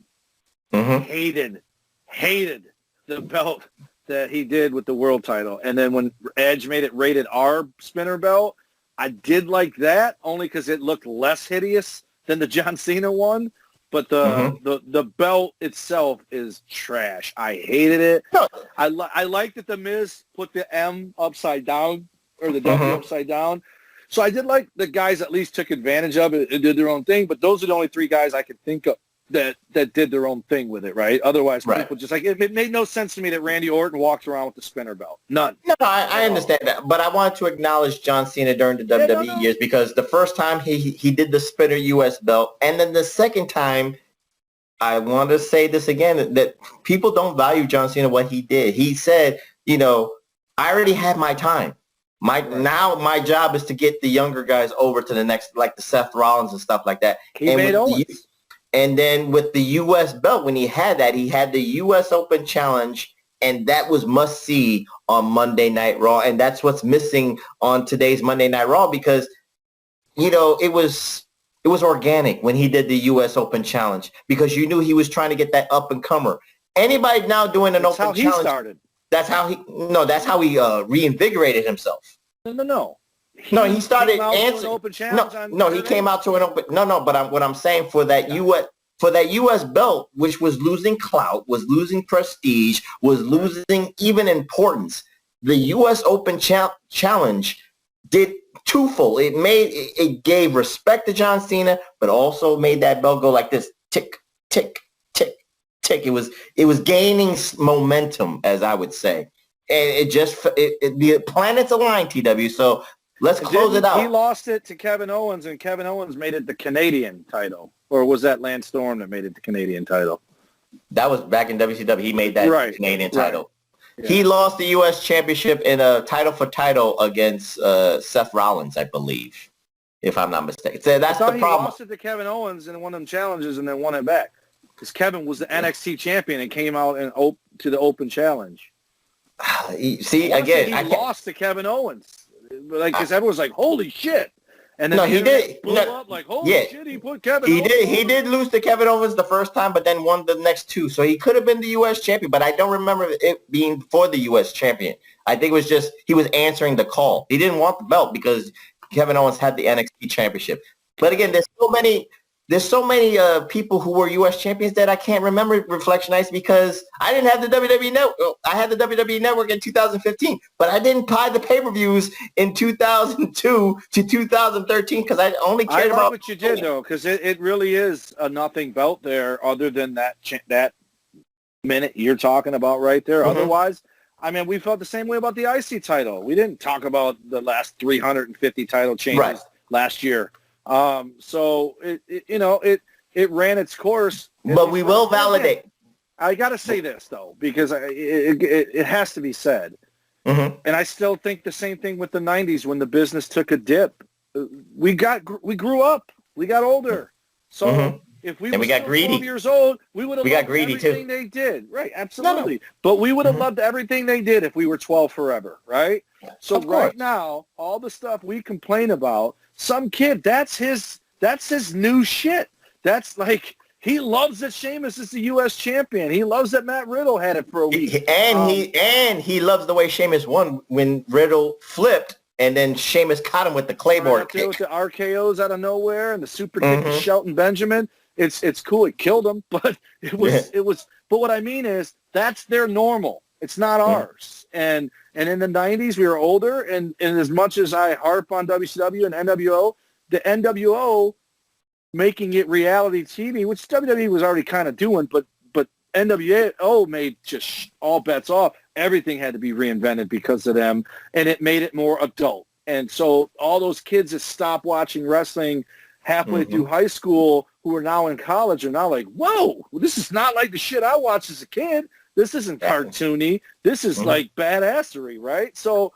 hated the belt that he did with the world title. And then when Edge made it rated R spinner belt, I did like that only because it looked less hideous than the John Cena one. But the belt itself is trash. I hated it. No. I like that the Miz put the M upside down or the W upside down. So I did like the guys at least took advantage of it and did their own thing. But those are the only three guys I could think of that did their own thing with it, right? Otherwise, people just like it made no sense to me that Randy Orton walked around with the spinner belt. None. No, I understand that, but I wanted to acknowledge John Cena during the WWE years because the first time he did the spinner U.S. belt, and then the second time, I want to say this again that people don't value John Cena what he did. He said, I already had my time. Now my job is to get the younger guys over to the next, like the Seth Rollins and stuff like that. He made Owens. And then with the U.S. belt, when he had the U.S. Open Challenge, and that was must-see on Monday Night Raw. And that's what's missing on today's Monday Night Raw because, it was organic when he did the U.S. Open Challenge because you knew he was trying to get that up-and-comer. Anybody now doing an Open Challenge. That's how he started. That's how he reinvigorated himself. No. He started answering. He came out to an open. But what I'm saying for that U.S. belt, which was losing clout, was losing prestige, was losing even importance. The U.S. Open Challenge did twofold. It gave respect to John Cena, but also made that belt go like this: tick, tick, tick, tick. It was gaining momentum, as I would say, and the planets aligned. TW. So. Let's close it out. He lost it to Kevin Owens, and Kevin Owens made it the Canadian title. Or was that Lance Storm that made it the Canadian title? That was back in WCW. He made that Canadian title. Yeah. He lost the U.S. Championship in a title against Seth Rollins, I believe, if I'm not mistaken. So that's the problem. He lost it to Kevin Owens in one of them challenges and then won it back. Because Kevin was the NXT champion and came out to the Open Challenge. See, again. He lost to Kevin Owens. Because everyone's like, holy shit. And then he did. Blew up like, holy shit, he put Kevin Owens. He did lose to Kevin Owens the first time, but then won the next two. So he could have been the U.S. champion, but I don't remember it being before the U.S. champion. I think it was just he was answering the call. He didn't want the belt because Kevin Owens had the NXT championship. But again, there's so many people who were U.S. champions that I can't remember Reflection Nights because I didn't have the WWE Network. I had the WWE Network in 2015, but I didn't buy the pay-per-views in 2002 to 2013 because I only cared about what you did, though, because it really is a nothing belt there other than that minute you're talking about right there. Otherwise, we felt the same way about the IC title. We didn't talk about the last 350 title changes last year. So it ran its course. But we will validate. I got to say this though, because it has to be said. And I still think the same thing with the 90s when the business took a dip. We grew up. We got older. So if we got greedy 12 years old, we would have loved everything they did. Right, absolutely. No. But we would have loved everything they did if we were 12 forever, right? So right now, all the stuff we complain about, some kid, that's his new shit. That's like he loves that Sheamus is the U.S. champion. He loves that Matt Riddle had it for a week. He loves the way Sheamus won when Riddle flipped and then Sheamus caught him with the Claymore kick. With the RKOs out of nowhere and the super kick to Shelton Benjamin. It's cool. It killed him, but it was. But what I mean is that's their normal. It's not ours. And in the 90s, we were older, and as much as I harp on WCW and NWO, the NWO making it reality TV, which WWE was already kind of doing, but NWO made just all bets off. Everything had to be reinvented because of them, and it made it more adult. And so all those kids that stopped watching wrestling halfway through high school who are now in college are now like, whoa, this is not like the shit I watched as a kid. This isn't cartoony. This is like badassery, right? So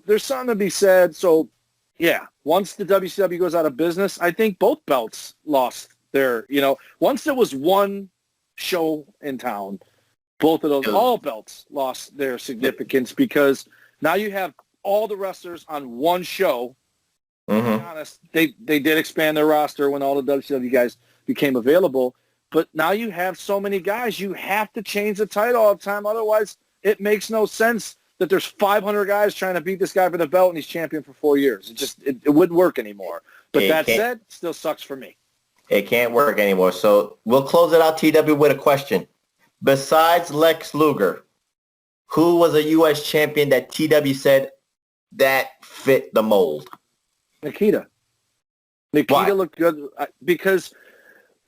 there's something to be said. So, yeah, once the WCW goes out of business, I think both belts lost their, once there was one show in town, both of those, all belts lost their significance because now you have all the wrestlers on one show To be honest, they did expand their roster when all the WCW guys became available. But now you have so many guys, you have to change the title all the time. Otherwise, it makes no sense that there's 500 guys trying to beat this guy for the belt and he's champion for 4 years. It wouldn't work anymore. But that said, it still sucks for me. It can't work anymore. So we'll close it out, TW, with a question. Besides Lex Luger, who was a U.S. champion that TW said that fit the mold? Nikita. Why? Looked good because,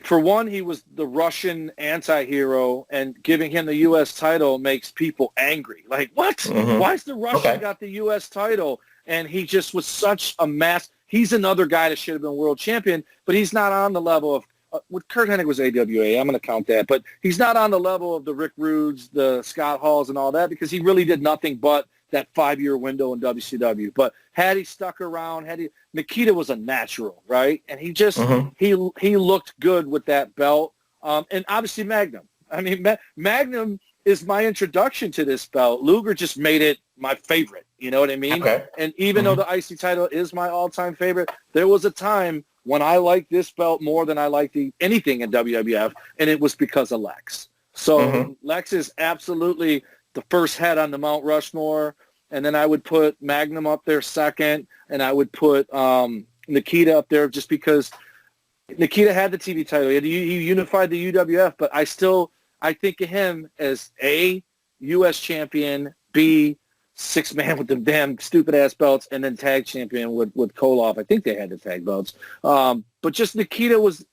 for one, he was the Russian anti-hero, and giving him the U.S. title makes people angry. Like, what? Why's the Russian got the U.S. title? And he just was such a mass. He's another guy that should have been world champion, but he's not on the level of what Kurt Hennig was AWA. I'm going to count that. But he's not on the level of the Rick Rudes, the Scott Halls, and all that because he really did nothing but that 5-year window in WCW. But had he stuck around, Nikita was a natural, right? And he just he looked good with that belt. And obviously Magnum. I mean, Magnum is my introduction to this belt. Luger just made it my favorite. You know what I mean? Okay. And even though the IC title is my all-time favorite, there was a time when I liked this belt more than I liked anything in WWF, and it was because of Lex. So Lex is absolutely the first head on the Mount Rushmore, and then I would put Magnum up there second, and I would put Nikita up there just because Nikita had the TV title. He unified the UWF, but I think of him as A, U.S. champion, B, 6-man with the damn stupid-ass belts, and then tag champion with Koloff. I think they had the tag belts. But just Nikita was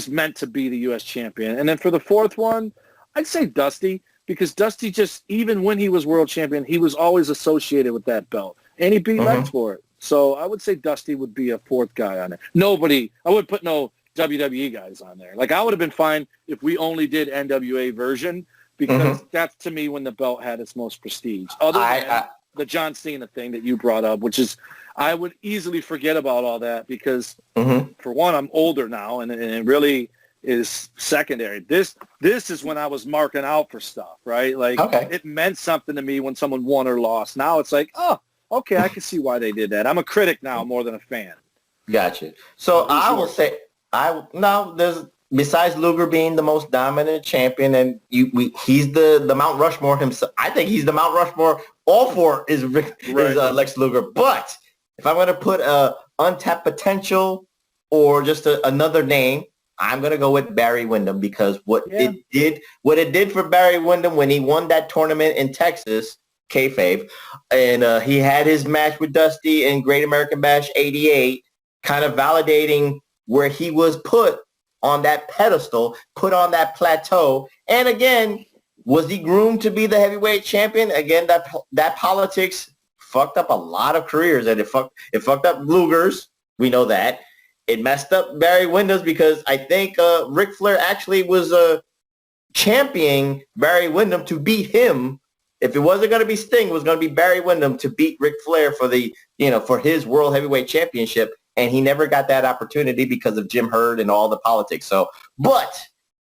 meant to be the U.S. champion. And then for the fourth one, I'd say Dusty, because Dusty just, even when he was world champion, he was always associated with that belt. And he beat Lex for it. So I would say Dusty would be a fourth guy on it. I would put no WWE guys on there. Like, I would have been fine if we only did NWA version, because that's, to me, when the belt had its most prestige. Other than the John Cena thing that you brought up, which is, I would easily forget about all that because, for one, I'm older now, and it really is secondary. This is when I was marking out for stuff, right? Like, it meant something to me when someone won or lost. Now it's like, oh, okay, I can see why they did that. I'm a critic now more than a fan. Gotcha. So I will say, there's, besides Luger being the most dominant champion, and he's the Mount Rushmore himself. I think he's the Mount Rushmore. All four is Lex Luger. But if I'm going to put untapped potential or just another name, I'm going to go with Barry Windham, because what it did for Barry Windham when he won that tournament in Texas, kayfabe, and he had his match with Dusty in Great American Bash '88, kind of validating where he was put on that pedestal, put on that plateau. And again, was he groomed to be the heavyweight champion? Again, that politics fucked up a lot of careers, and it fucked up Luger's. We know that. It messed up Barry Windham's, because I think Ric Flair actually was championing Barry Windham to beat him. If it wasn't going to be Sting, it was going to be Barry Windham to beat Ric Flair for his World Heavyweight Championship. And he never got that opportunity because of Jim Herd and all the politics. So, but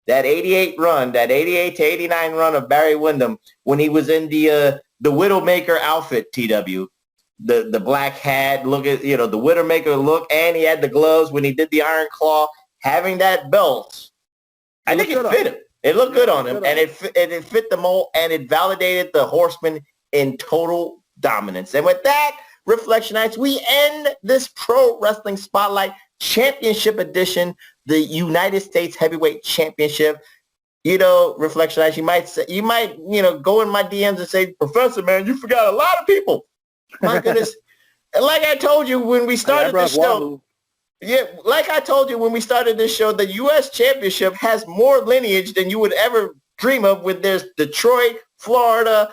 that 88 to 89 run of Barry Windham, when he was in the Widowmaker outfit, TW, the black hat, look at, the Widowmaker look, and he had the gloves when he did the Iron Claw, having that belt, I think it fit him. It looked good on him, and it fit the mold, and it validated the Horseman in total dominance. And with that, Reflectionites, we end this Pro Wrestling Spotlight Championship Edition, the United States Heavyweight Championship. Reflectionites, you might go in my DMs and say, Professor, man, you forgot a lot of people. My goodness. Like I told you when we started this show, the U.S. Championship has more lineage than you would ever dream of. With there's Detroit, Florida,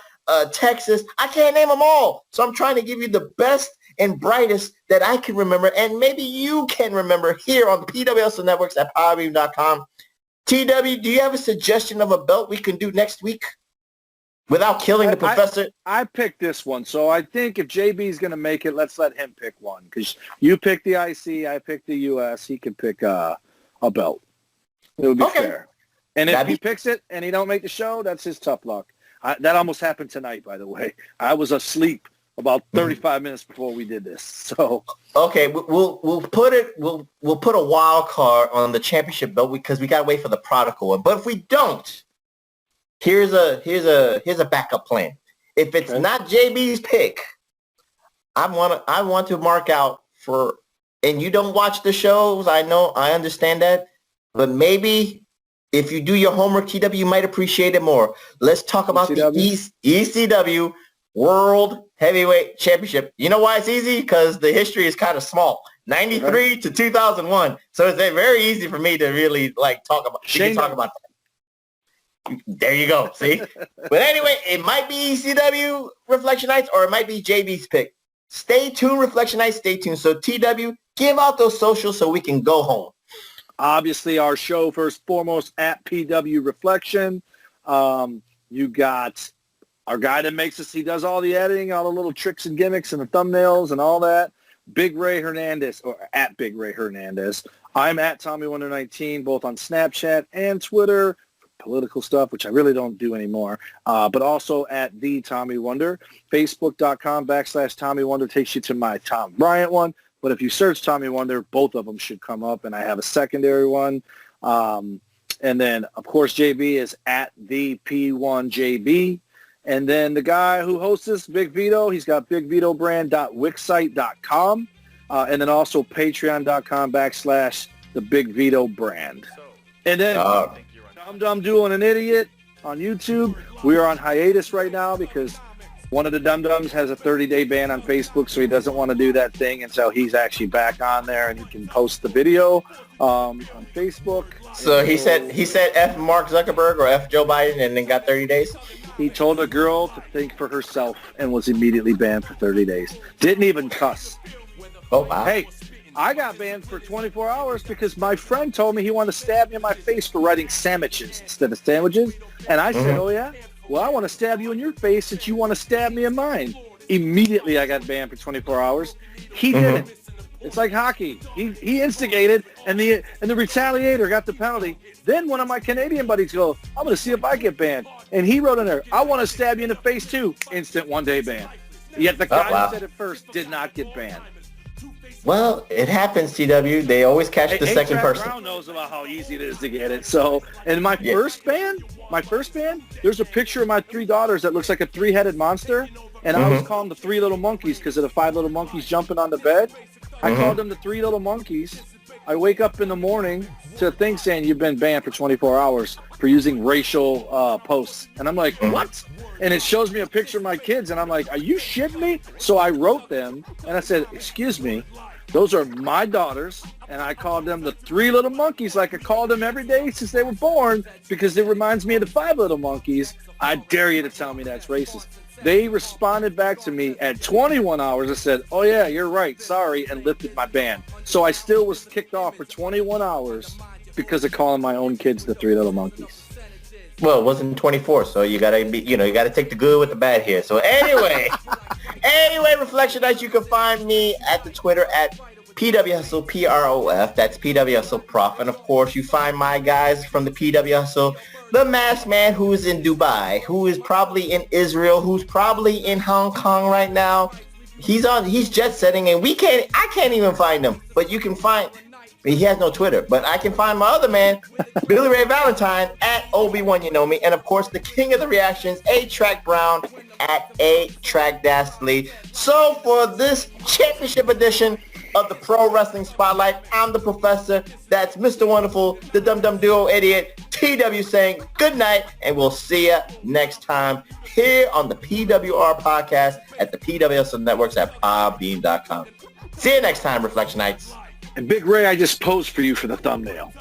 Texas. I can't name them all. So I'm trying to give you the best and brightest that I can remember, and maybe you can remember, here on the PWS Networks at PowerBeam.com. TW, do you have a suggestion of a belt we can do next week without killing the professor? I picked this one, so I think if JB's going to make it, let's let him pick one, because you picked the IC, I picked the US. He can pick a belt. It would be fair. And if he picks it and he don't make the show, that's his tough luck. That almost happened tonight, by the way. I was asleep about 35 minutes before we did this. So okay, we'll put a wild card on the championship belt because we gotta wait for the prodigal one. But if we don't, here's a backup plan. If it's not JB's pick, I want to mark out for. And you don't watch the shows. I know, I understand that, but maybe if you do your homework, TW, you might appreciate it more. Let's talk about the ECW World Heavyweight Championship. You know why it's easy? Because the history is kind of small. 93 to 2001. So it's very easy for me to really talk about. Talk about that. There you go. See? But anyway, it might be ECW Reflection Nights or it might be JB's pick. Stay tuned, Reflection Nights. Stay tuned. So TW, give out those socials so we can go home. Obviously, our show, first and foremost, at PW Reflection. You got our guy that makes us, he does all the editing, all the little tricks and gimmicks and the thumbnails and all that. Big Ray Hernandez, or at Big Ray Hernandez. I'm at Tommy Wonder 19, both on Snapchat and Twitter. Political stuff, which I really don't do anymore, but also at the Tommy Wonder. Facebook.com/Tommy Wonder takes you to my Tom Bryant one. But if you search Tommy Wonder, both of them should come up, and I have a secondary one. And then, of course, JB is at the P1JB. And then the guy who hosts this, Big Vito, he's got bigvitobrand.wixsite.com. And then also patreon.com/the Big Vito brand. And then Dum Duo and an Idiot on YouTube. We are on hiatus right now because one of the Dum Dums has a 30-day ban on Facebook, so he doesn't want to do that thing until he's actually back on there and he can post the video on Facebook. So he said F Mark Zuckerberg or F Joe Biden and then got 30 days? He told a girl to think for herself and was immediately banned for 30 days. Didn't even cuss. Oh, wow. Hey, I got banned for 24 hours because my friend told me he wanted to stab me in my face for writing sandwiches instead of sandwiches. And I said, oh, yeah? Well, I want to stab you in your face since you want to stab me in mine. Immediately, I got banned for 24 hours. He didn't. It's like hockey. He instigated, and the retaliator got the penalty. Then one of my Canadian buddies goes, I'm going to see if I get banned. And he wrote in there, I want to stab you in the face, too. Instant one-day ban. Yet the guy who said it first did not get banned. Well, it happens, TW. They always catch the second person. Brown knows about how easy it is to get it. So, and my first band, there's a picture of my 3 daughters that looks like a 3-headed monster, and I was calling the 3 little monkeys because of the 5 little monkeys jumping on the bed. I called them the 3 little monkeys. I wake up in the morning to a thing saying you've been banned for 24 hours for using racial posts. And I'm like, what? And it shows me a picture of my kids, and I'm like, are you shitting me? So I wrote them, and I said, excuse me, those are my daughters, and I called them the 3 little monkeys like I called them every day since they were born because it reminds me of the 5 little monkeys. I dare you to tell me that's racist. They responded back to me at 21 hours and said, oh, yeah, you're right, sorry, and lifted my ban. So I still was kicked off for 21 hours because of calling my own kids the 3 little monkeys. Well, it wasn't 24, so you gotta be, you gotta take the good with the bad here. So anyway, Reflection Nights, you can find me at the Twitter at PW Hustle, PROF. That's PW Hustle Prof. And of course, you find my guys from the PW Hustle, the Masked Man, who is in Dubai, who is probably in Israel, who's probably in Hong Kong right now. He's jet setting, and I can't even find him. But you can find. He has no Twitter, but I can find my other man, Billy Ray Valentine, at Obi-Wan You Know Me. And, of course, the king of the reactions, A-Track Brown, at A-Track Dastardly. So for this championship edition of the Pro Wrestling Spotlight, I'm the professor. That's Mr. Wonderful, the Dum Dum Duo Idiot, TW saying good night, and we'll see you next time here on the PWR Podcast at the PWS Networks at podbean.com. See you next time, Reflection Nights. And Big Ray, I just posed for you for the thumbnail.